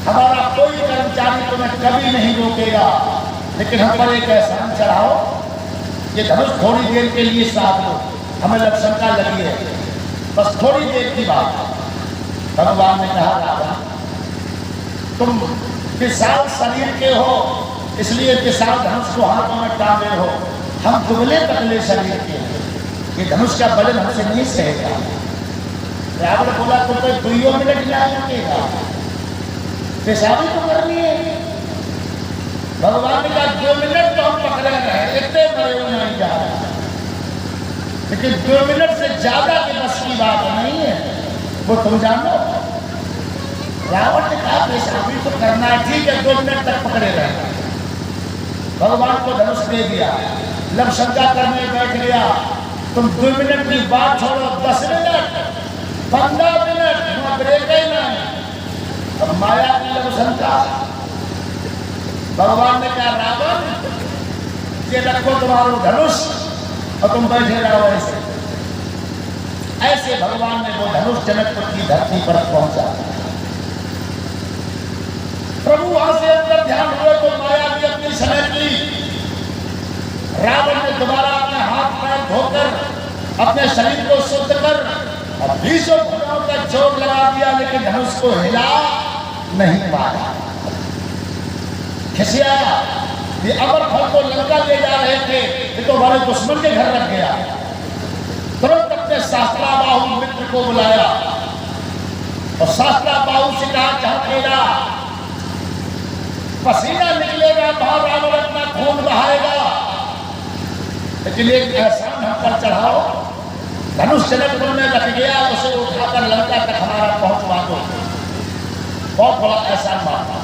हमारा कोई कर्मचारी तुम्हें कभी नहीं रोकेगा, लेकिन हम पर एक एहसान चढ़ाओ, ये धनुष थोड़ी देर के लिए साथ लो, हमें लवशंका लगी है, बस थोड़ी देर की बात। भगवान ने कहा रावण तुम विशाल शरीर के हो, इसलिए विशाल धनुष को हाथों में टांगे हो, हम दुबले पतले शरीर के हैं, ये धनुष का वजन हमसे नहीं सहेगा। रावण बोला तो 2 मिनट में लगेगा, पेशाबी तो करनी है। भगवान ने कहा 2 मिनट तो हम पकड़े रहे, इतने बड़े हो नहीं जा रहे, लेकिन 2 मिनट से ज्यादा की बस की बात नहीं है, वो तुम जानो। रावण ने कहा अभी तो करना है, ठीक है 2 मिनट तक पकड़े रहे। भगवान को धनुष दे दिया, लब शंका करने बैठ गया। तुम 2 मिनट की बात छोड़ो, 10 मिनट 15 मिनट ब्रेक ही नहीं। अब माया की लब शंका, भगवान ने कहा रावण ये रखो तुम्हारो धनुष और तुम बैठे रहो ऐसे। ऐसे भगवान ने वो धनुष जनकपुर की धरती पर पहुंचा। प्रभु वहां से अंदर ध्यान हुए तो माया भी अपनी समेट ली। रावण ने दोबारा अपने हाथ पैर धोकर अपने शरीर को शुद्ध कर 20 भुजाओं का जोर लगा दिया, लेकिन धनुष को हिला नहीं पाया। खिसियाया, ये अमर फल को लंका ले जा रहे थे, ये तो हमारे दुश्मन के घर रख गया। तुरंत अपने शास्त्राबाहु मित्र को बुलाया और शास्त्राबाहु से कहा झड़केगा, पसीना निकलेगा, बाहर रावण अपना खून बहाएगा, लेकिन एक एहसान हम पर चढ़ाओ, धनुष जनकपुर में रख गया, उसे उठाकर लंका तक हमारा पहुंचवा दो। बहुत बड़ा एहसान माना।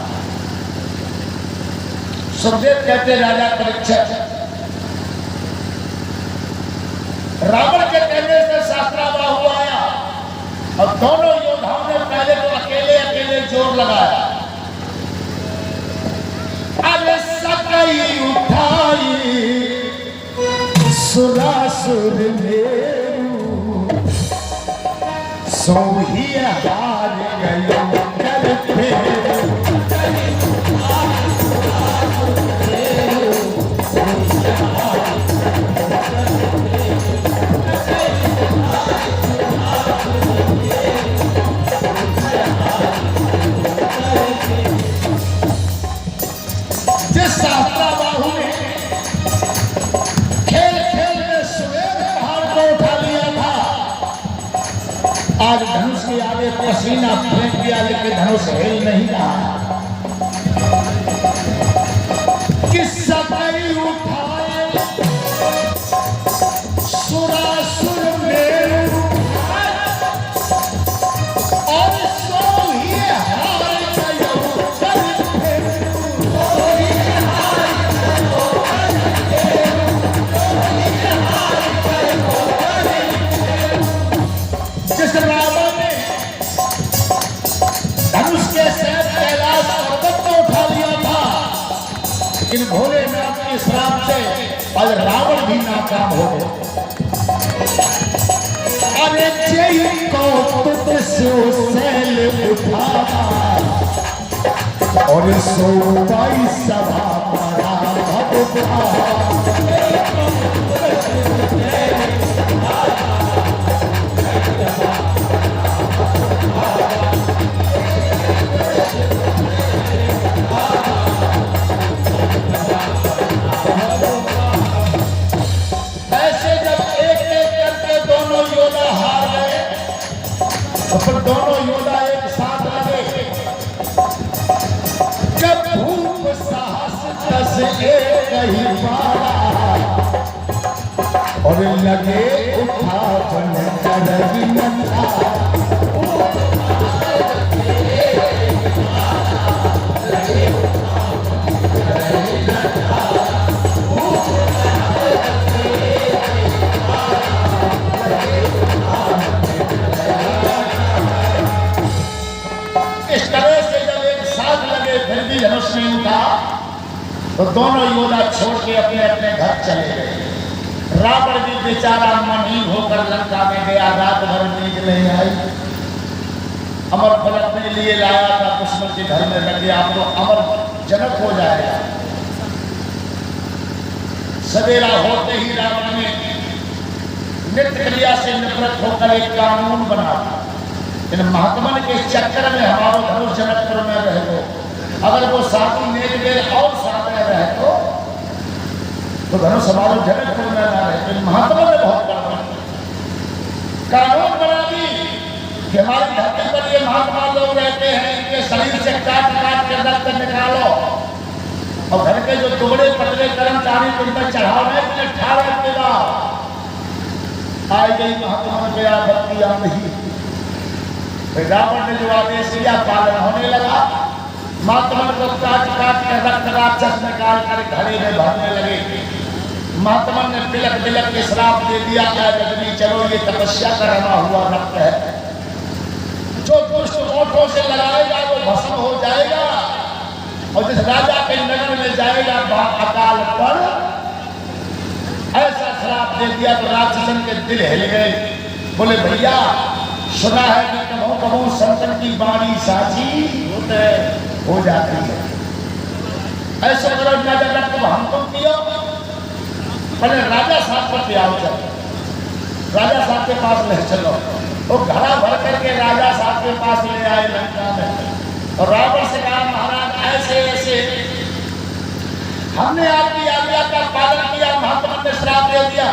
सुखदेव कहते राजा परीक्षित, रावण के कहने से शास्त्राबाहु आया और दोनों योद्धाओं ने पहले तो अकेले अकेले जोर लगाया। अरे सकई उठाई सुरासुर मेरू, सोही हार गयो कर फेरू। शास्त्राबाहु ने खेल खेल में सुमेर पहाड़ को उठा लिया था, आज धनुष के आगे पसीना फेंक दिया, लेकिन धनुष हिल नहीं रहा। किस्सा कई उठाए सुरासुर मेरू और सोही हार गयो कर फेरू। जिस रावण ने धनुष के साथ कैलाश पर्वत को उठा लिया था, लेकिन भोलेनाथ के श्राप से आज रावण भी नाकाम हो गया। अरे जय कौतुक से सैल उठा और सोई सभा पड़ा फिर दोनों योद्धा एक साथ लगे। जब भूप साहस दस एक ही पारा और लगे उठा बन कर विमला। धनुष नहीं उठा तो दोनों योद्धा छोड़ के अपने अपने घर चले गए। रावण भी बेचारा मनहीन होकर लंका में गया, रात भर नींद नहीं आई। अमर फल अपने लिए लाया था, दुश्मन के घर में रख गया, तो अमर जनक हो जाएगा। सवेरा होते ही रावण ने नित्य क्रिया से निवृत्त होकर एक कानून बना था, इन महात्मन के चक्कर में हमारो धनुष जनकपुर में रह गए। अगर वो साथी नेक देर और साथ में रहे तो धनुष हमारे जनकपुर में ना रहे। तो महात्मा ने बहुत बड़ा कानून बना दी कि हमारी धरती पर ये महात्मा लोग रहते हैं, इनके शरीर से काट काट कर रक्त निकालो और घर के जो दुबड़े पतले कर्मचारी तुम पर चढ़ावे के लिए ठाड़े देगा। आई गई महात्मा के आपत्ति आ नहीं। रावण ने जो आदेश दिया पालन होने लगा। महात्मा को काट काट कर रक्त राक्षस निकाल कर घड़े में भरने लगे। महात्मा ने बिलक बिलक के श्राप दे दिया, रजनी चलो ये तपस्या का रमा हुआ रक्त है, जो दुष्ट ओठों से लगाएगा वो भस्म हो जाएगा, और जिस राजा के नगर में जाएगा अकाल पर। ऐसा श्राप दे दिया तो राक्षसन के दिल हिल गए। बोले भैया सुना है कि कभू कभू संतन की बाणी साची हो जाती है। ऐसा करो राजा को हम तुम किया, पहले राजा साहब पर प्यार चलो, राजा साहब के पास ले चलो। वो घड़ा भर करके राजा साहब के पास ले आए लंका में, और रावण से कहा महाराज ऐसे ऐसे हमने आपकी आज्ञा का पालन किया, महात्मा ने श्राप दे दिया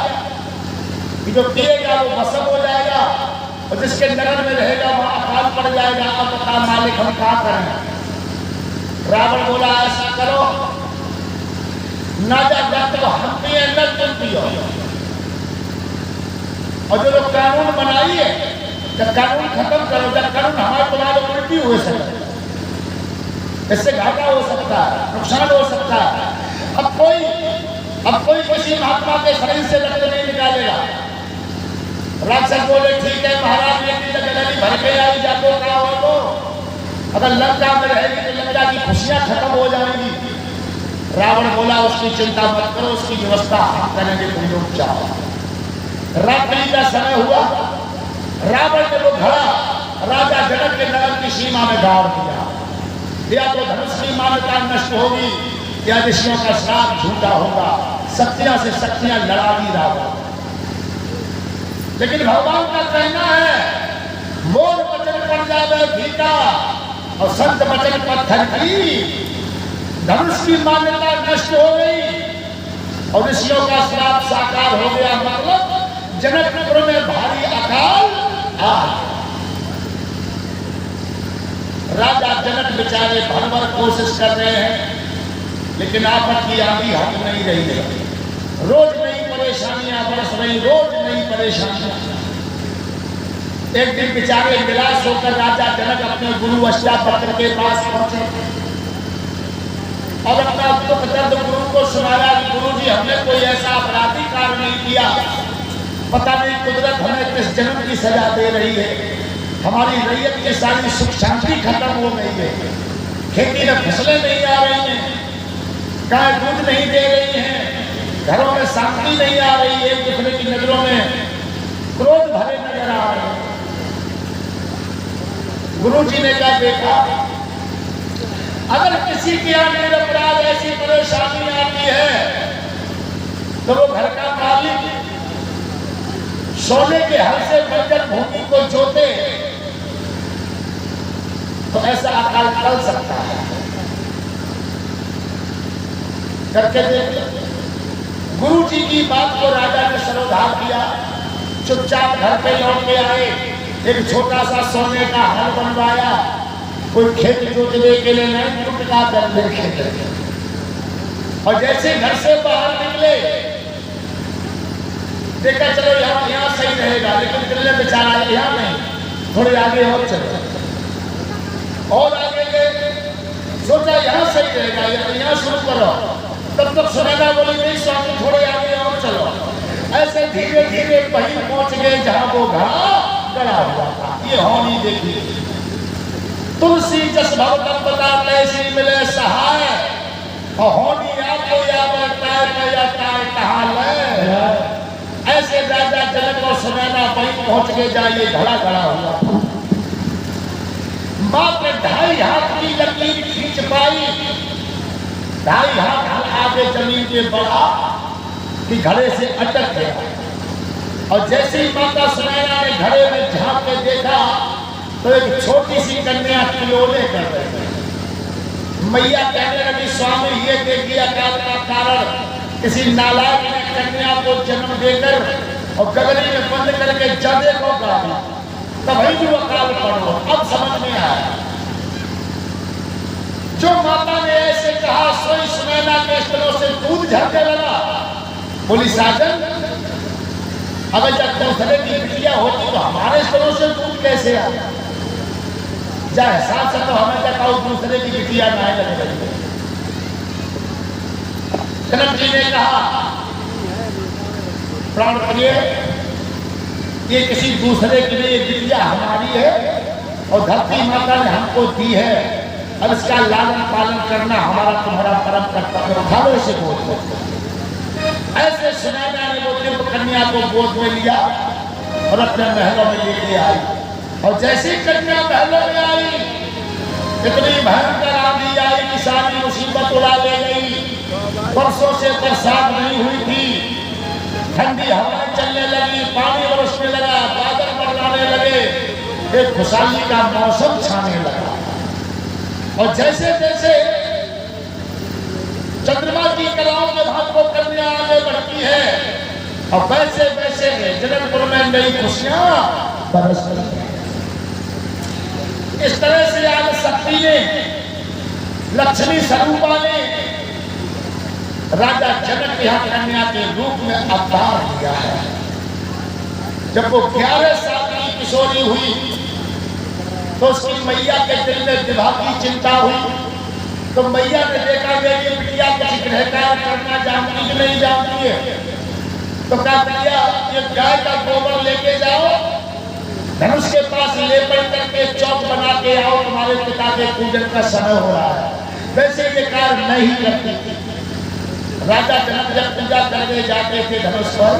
कि जो पिएगा वो भस्म हो जाएगा, और जिसके नगर में रहेगा वहां अकाल पड़ जाएगा। अब बता मालिक हम क्या करें? रावण बोला ऐसा करो, ना जा तो हम पिए न तुम पियो, और जो लोग कानून बनाइए जब कानून खत्म करो, जब कानून हमारे तुम्हारे उल्टी हो सकता है, इससे घाटा हो सकता है, नुकसान हो सकता है। अब कोई किसी महात्मा के शरीर से रक्त नहीं निकालेगा। राक्षस बोले ठीक है महाराज, लेकिन जगह भर के आई जातो क्या हो तो अगर लंका में रहेगी तो लंका की खुशियां खत्म हो जाएंगी। रावण बोला उसकी चिंता मत करो, उसकी व्यवस्था हम करेंगे, तुम लोग जाओ। रात्रि का समय हुआ, रावण ने वो घड़ा राजा जनक के नगर की सीमा में गाड़ दिया। या तो धनुष की मान्यता नष्ट होगी, या ऋषियों का श्राप झूठा होगा। शक्तियां से शक्तियां लड़ा दी रावण। लेकिन भगवान का कहना है मोर वचन पड़ जावे भीता, और संत वचन पत्थर की। धनुष की मान्यता नष्ट हो गई और ऋषियों का श्राप साकार हो गया, मतलब जनकपुर में भारी अकाल आ गया। राजा जनक बेचारे भर भर कोशिश कर रहे हैं, लेकिन आपत की आंधी हट नहीं रही है। रोज नई परेशानियां बरस रही, रोज नई परेशानियां। एक दिन बेचारे निराश होकर राजा जनक अपने गुरु अष्टावक्र के पास पहुंचे और अपना दुख दर्द गुरु को सुनाया। गुरु जी हमने कोई ऐसा अपराधी कार्य नहीं किया, पता नहीं कुदरत हमें किस जन्म की सजा दे रही है। हमारी रैयत की सारी सुख शांति खत्म हो गई है, खेती में फसलें नहीं आ रही हैं, गाय दूध नहीं दे रही हैं, घरों में शांति नहीं आ रही है, एक दूसरे की नजरों में क्रोध भरे नजर आ रहे हैं। गुरु जी ने क्या देखा, अगर किसी के यहाँ निरपराध ऐसी परेशानी आती है तो वो घर का मालिक सोने के हल से बंजर भूमि को जोते तो ऐसा अकाल टल सकता है। करके देख। गुरु जी की बात को राजा ने सरोधार किया, चुपचाप घर पे लौट के आए, एक छोटा सा सोने का हल बनवाया, कोई खेत जोतने के लिए नहीं, टुकड़ा करने के लिए। और जैसे घर से बाहर निकले देखा चलो यहाँ सही रहेगा, लेकिन चलने बेचारा यहाँ नहीं, थोड़े आगे और चलो, और आगे गए, सोचा यहाँ सही रहेगा, यहाँ शुरू करो। तब तक सुनेगा बोली नहीं स्वामी थोड़े आगे और चलो। ऐसे धीरे धीरे वहीं पहुंच गए जहां वो घड़ा गड़ा हुआ था। ये होनी देखी, तुलसी जस भगवत बता ऐसी मिले सहाय, और होनी आपको या बैठाए कहा ले। ऐसे राजा जनक और सुनैना वहीं पहुंच गए जहां ये घड़ा गड़ा हुआ। मात्र 2.5 हाथ की लकीर खींच पाई, 2.5 हाथ आगे जमीन के बढ़ा कि घड़े से अटक गया। और जैसे ही माता सुनैना ने घड़े में झांक के देखा तो एक छोटी सी कन्या किलोले कर रही थी। मैया कहने लगी स्वामी ये देखिए अकाल का कारण, किसी नालायक ने कन्या को जन्म देकर और गगरी में बंद करके जदे को गाड़ा, तभी जो अकाल पड़ो। अब समझ में आया, जो माता ने ऐसे कहा सोई सुनैना सुनैना के स्तनों से दूध झरने लगा। बोली साजन, अगर जब दूसरे की बिटिया होती तो हमारे स्तनों से दूध कैसे आया? जा हिसाब से तो हमें क्या कहो दूसरे की बिटिया ना लगे लगी। जनक जी ने कहा प्राण प्रिय, ये किसी दूसरे के लिए बिटिया हमारी है और धरती माता ने हमको दी है, अब इसका लालन पालन करना हमारा तुम्हारा परम कर्तव्य। उठा लो इसे गोद में। ऐसे सुनैना ने वो दिव्य कन्या को गोद में लिया और अपने महलों में लेके आई। और जैसी कन्या महलों में आई, इतनी भयंकर आंधी आई कि सारी मुसीबत उड़ा ले गई। वर्षों से बरसात नहीं हुई थी, ठंडी हवाएं चलने लगी, पानी बरसने लगा, बादल मंडराने लगे, एक खुशहाली का मौसम छाने लगा। और जैसे जैसे चंद्रमा की कलाओं के भाग को कन्या आगे बढ़ती है और वैसे वैसे जनकपुर में नई खुशियां बरस रही हैं। इस तरह से आज शक्ति ने, लक्ष्मी स्वरूपा ने राजा जनक की कन्या के रूप में अवतार किया है। जब वो 11 साल की किशोरी हुई तो उसकी मैया के दिल में विवाह की चिंता हुई। तो मैया ने देखा कि बिटिया कुछ गृह कार्य करना जानती कि नहीं जानती है, तो कहा बिटिया ये गाय का गोबर लेके जाओ, धनुष के पास लेपन करके चौक बना के आओ, तुम्हारे पिता के पूजन का समय हो रहा है। वैसे ये कार्य नहीं करती थी। राजा जनक जब पूजा करके जाते थे धनुष पर,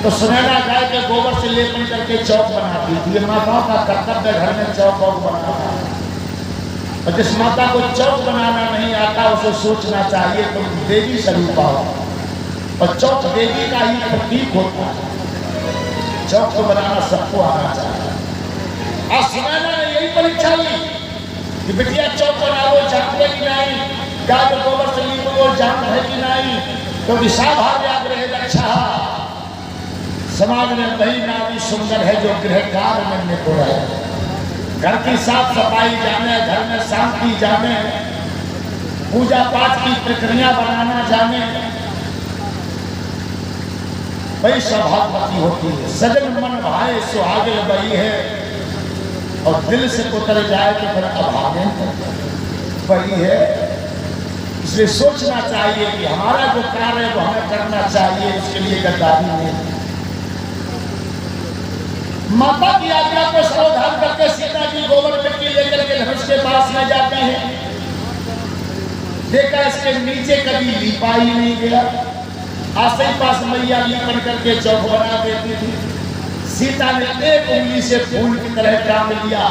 तो सुनैना गाय के गोबर से लेपन करके चौक बनाती थी। ये माताओं का कर्तव्य घर में चौक बनाना। और जिस माता को चौक बनाना नहीं आता उसे सोचना चाहिए तुम देवी स्वरूपा हो, और चौक देवी का ही प्रतीक होता है। चौक को बनाना सबको आना चाहिए। आज सुनैना ने यही परीक्षा ली कि बिटिया चौक बनाओ, जानते कि नहीं, गाय के गोबर से लीपो जान है कि नहीं, तो विशाभार याद रहे रक्षा। समाज में वही नारी सुंदर है जो गृह कार्य में निपुण है, घर की साफ सफाई जाने, घर में शांति जाने, पूजा पाठ की प्रक्रिया बनाना जाने, वही सौभाग्यवती होती है। सजन मन भाए सुहागे वही है, और दिल से उतर जाए तो फिर अभागे वही है। इसलिए सोचना चाहिए कि हमारा जो कार्य है वो हमें करना चाहिए, उसके लिए गद्दारी नहीं। माता की आज्ञा को सावधान करके सीता जी गोबर मिट्टी लेकर के धनुष के पास में जाती है। देखा इसके नीचे कभी लीपा ही नहीं गया, आसे पास मैया लीपन करके चौक बना देती थी। सीता ने एक उंगली से फूल की तरह टांग लिया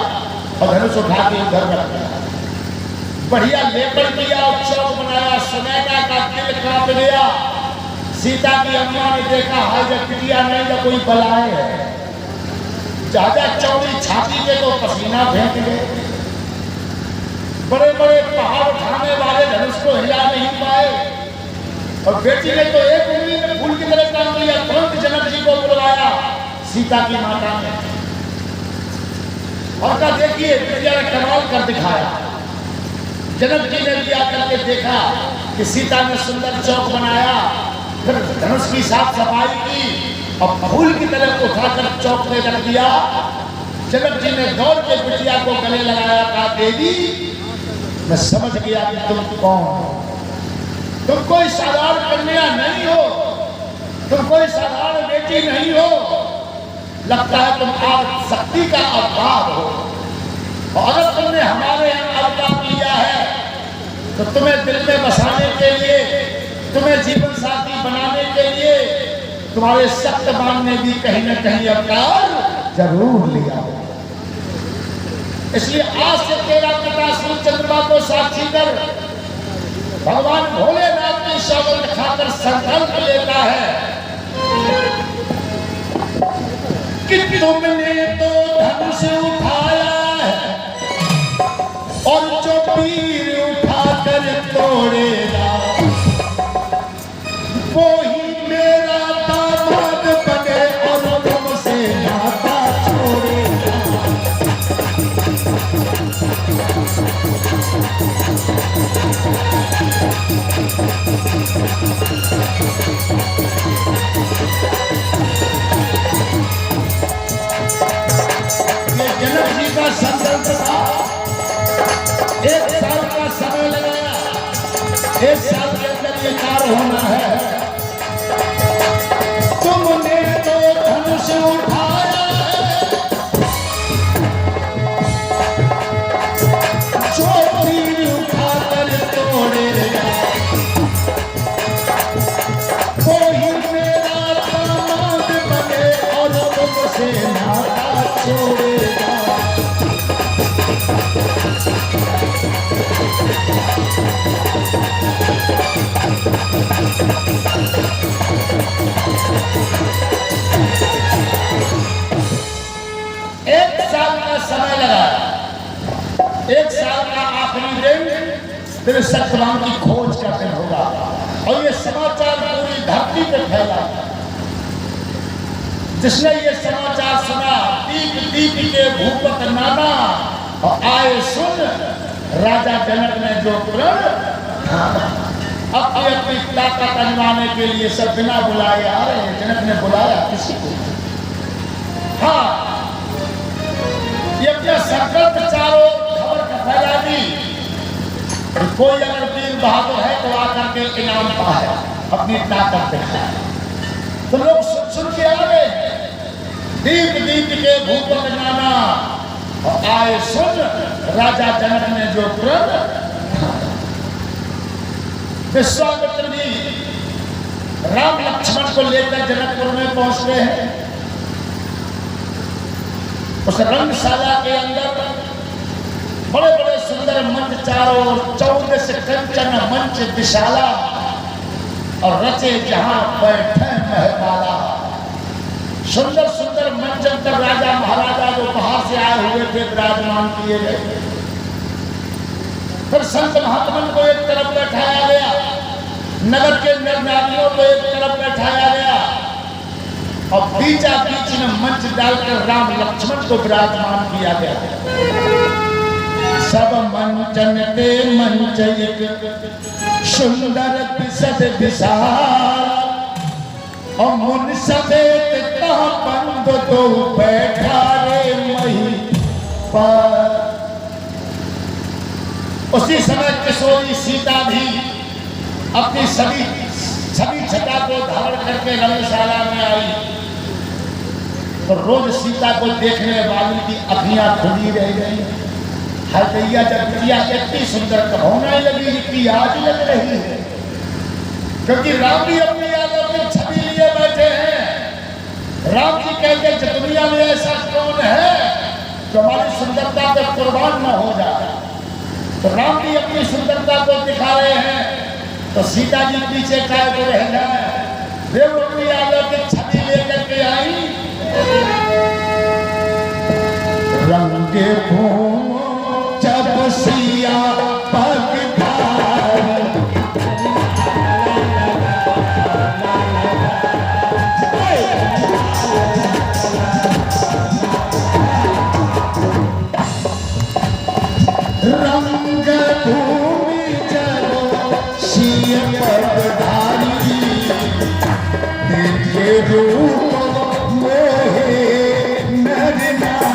और धनुष उठा के उधर रख दिया। बढ़िया लेपन किया और चौक बनाया। सुनैना का दिल कांप गया। सीता की अम्मा ने देखा हाय जब बिटिया नहीं तो कोई बलाए है। ज्यादा चौड़ी छाती के तो पसीना फेंक गए। बड़े बड़े पहाड़ उठाने वाले धनुष को हिला नहीं पाए, और बेटी ने तो एक उंगली में फूल की तरह टांग लिया। तुरंत जनक जी को बुलवाया सीता की माता ने, और कहा देखिए बिटिया ने कमाल कर दिखाया। जनक जी ने भी आकर के देखा कि सीता ने सुंदर चौक बनाया, फिर धनुष की साफ सफाई की और फूल की तरह उठाकर चौक में रख दिया। जनक जी ने दौड़ के बिटिया को गले लगाया, कहा देवी मैं समझ गया कि तुम कौन हो। तुम कोई साधारण कन्या नहीं हो, तुम कोई साधारण बेटी नहीं हो, लगता है तुम आज शक्ति का अवतार हो। और अगर तुमने हमारे यहाँ अवतार लिया है तो तुम्हें दिल में बसाने के लिए, तुम्हें जीवन साथी बनाने के लिए तुम्हारे सत्यवान ने भी कहीं न कहीं अवतार जरूर लिया। इसलिए आज से तेरा पिता सूर्य चंद्रमा को साक्षी कर भगवान भोलेनाथ की सौगंध खाकर संकल्प लेता है कि तुमने तो धनुष उठाया है और जो पीर उठाकर तोड़ेगा वो ही मेरा दामाद बने और तुमसे नाता छोड़ेगा। 1 साल के अंदर ये कार्य होना है। तुमने तो धनुष उठाया है, जो तीर उठाकर तोड़ेगा वही मेरा दामाद बने और तुमसे नाता छोड़ेगा। एक साल का समय लगा, 1 साल का आखिरी दिन फिर सत्यवान की खोज का दिन होगा और ये समाचार पूरी धरती पे फैला। जिसने ये समाचार सुना, दीप दीप के भूपत नाना और आए सुन राजा जनक ने जो प्रण अपनी अपनी ताकत अनुमाने के लिए सब बिना बुलाए आ रहे हैं। जनक ने बुलाया किसी को? हाँ, ये अपना संकल्प चारों खबर का फैला दी। कोई अगर वीर बहादुर है तो आकर के इनाम पाए, अपनी ताकत दिखाए। तो लोग सुन सुन के आ गए। दीप दीप के भूपत नाना और आए सुन राजा जनक ने जो प्रण। विश्वामित्र जी राम लक्ष्मण को लेकर जनकपुर में पहुंचते हैं। उस रंगशाला के अंदर बड़े बड़े सुंदर मंच चारों ओर, 14 से कंचन मंच विशाला और रचे जहां बैठे महपाला। सुंदर सुंदर मंचन पर राजा महाराजा जो बाहर से आए हुए थे विराजमान किए गए। फिर संत महात्मन को एक तरफ बैठाया गया, नगर के नर नारियों को एक तरफ बैठाया गया और बीचा बीच में मंच डालकर राम लक्ष्मण को विराजमान किया गया। सब मंचन ते मंच एक सुंदर बिसद विशाल और मुन समेत बंद दो बैठा रे मही पर। उसी समय किशोरी सीता भी अपनी सभी छटा को धारण करके रंगशाला में आई। तो रोज सीता को देखने वाली की अखियां खुली रह गई। हरदैया जब बिटिया इतनी सुंदर होने लगी जितनी आज लग रही है, क्योंकि राम भी अपनी अलौकिक छवि लिए बैठे हैं। राम जी कहते हैं दुनिया में ऐसा कौन है जो हमारी सुंदरता पर कुर्बान न हो जाए। तो राम जी अपनी सुंदरता को दिखा रहे हैं, तो सीता जी पीछे काय को रह जाए। वे अपनी अलौकिक छवि लेकर के आई। रंगे भूम जब सिया पगधार, रंग भूमि जब सिया पगधारी, देखे रूप मोहे नर नारी।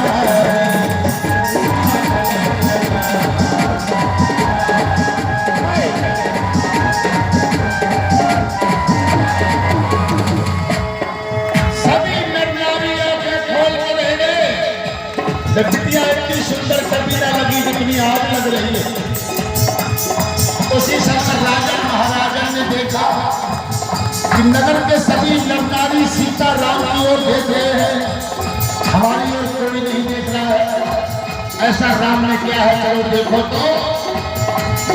बिटिया इतनी सुंदर कभी ना लगी जितनी आज लग रही है। उसी समय राजा महाराजा ने देखा कि नगर के सभी नरनारी सीता राम की ओर देख रहे हैं, हमारी ओर कोई नहीं देख रहा है। ऐसा राम ने किया है, चलो देखो तो।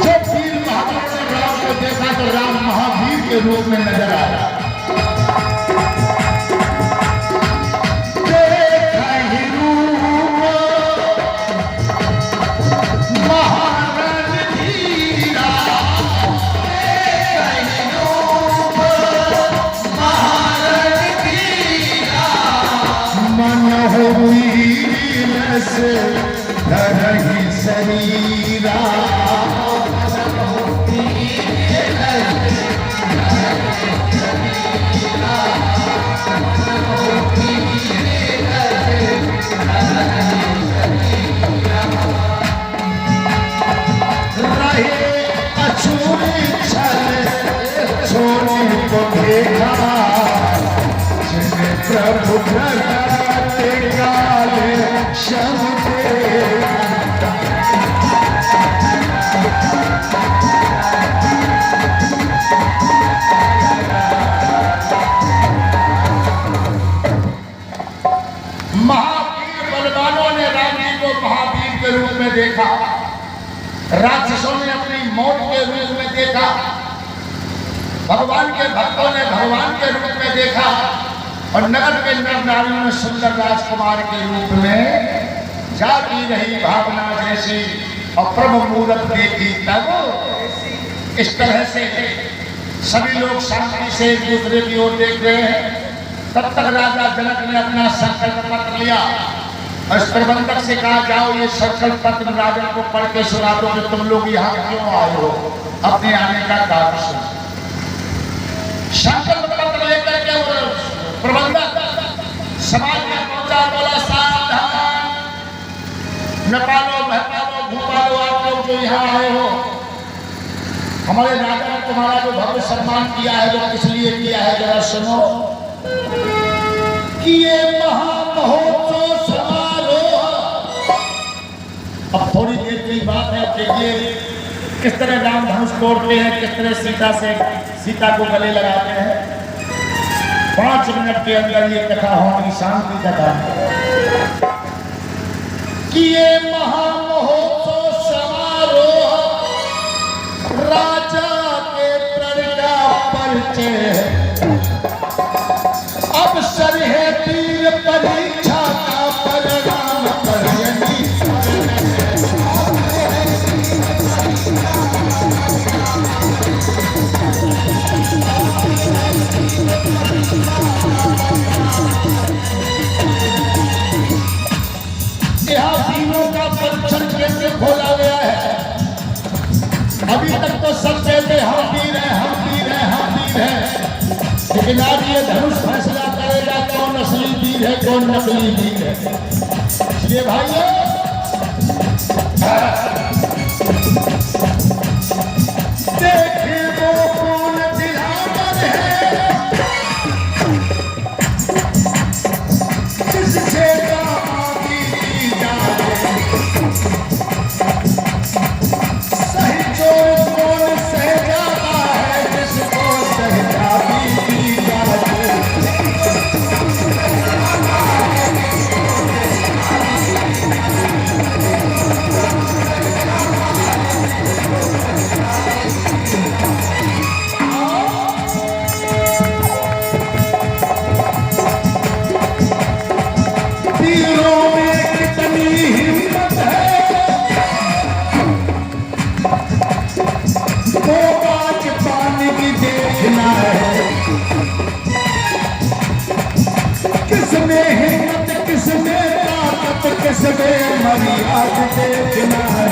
जब वीर बहादुर ने राम को देखा तो राम महावीर के रूप में नजर आया। धरहि शरीरा प्रभु प्रगटे काले श्याम महावीर बलवानों ने राम जी को महावीर के रूप में देखा, राक्षसों ने अपनी मौत के रूप में देखा, भगवान के भक्तों ने भगवान के रूप में देखा और नगर के नर नारियों ने सुंदर राजकुमार के रूप में जागी रही भावना जैसी और प्रभु मूरत देखी तब इस तरह से सभी लोग शांति से एक दूसरे की ओर देख रहे हैं। तब तक राजा जनक ने अपना संकल्प पत्र लिया और इस प्रबंधक से कहा, जाओ ये संकल्प पत्र राजा को पढ़ के सुना दो कि तुम लोग यहाँ क्यों आए हो, अपने आने का कारण सुनो। संकल्प पत्र लेकर के प्रबंधक समाज में पहुंचा, बोला सावधान, नेपालो महपालो भूपालो आप लोग जो यहाँ आए हो, हमारे राजा ने तुम्हारा जो भव्य सम्मान किया है वो किस लिए किया है जरा सुनो। कि ये महामहोत्सव समारोह, अब थोड़ी देर की बात है कि ये किस तरह राम धनुष तोड़ते हैं, किस तरह सीता को गले लगाते हैं। 5 मिनट के अंदर ये कथा होगी, शांति कथा कि ये महामहोत्सव समारोह राजा के प्रण का परिचय, अवसर है तीर परीक्षा का परिणाम परियनी। यहाँ तीनों का परीक्षण केंद्र खोला गया है। अभी तक तो सब कहते हम वीर हैं, हम वीर हैं, हम वीर हैं, लेकिन आज ये धनुष फैसला करेगा कौन असली वीर है कौन नकली वीर है। इसलिए भाइयों देखे वो कौन दिलावर है, जिससे दामादी की जाए, सही चोर कौन सह जाता है, जिसको सहजादी की जाए। तीरों में कितनी हिम्मत है, वो आज पानी की देखना है। किसमें हिम्मत, किसमें ताकत, किसमें मर्यादा देखना है।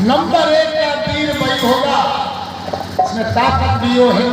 नंबर 1 का वीर वही होगा, इसमें ताकत भी हो,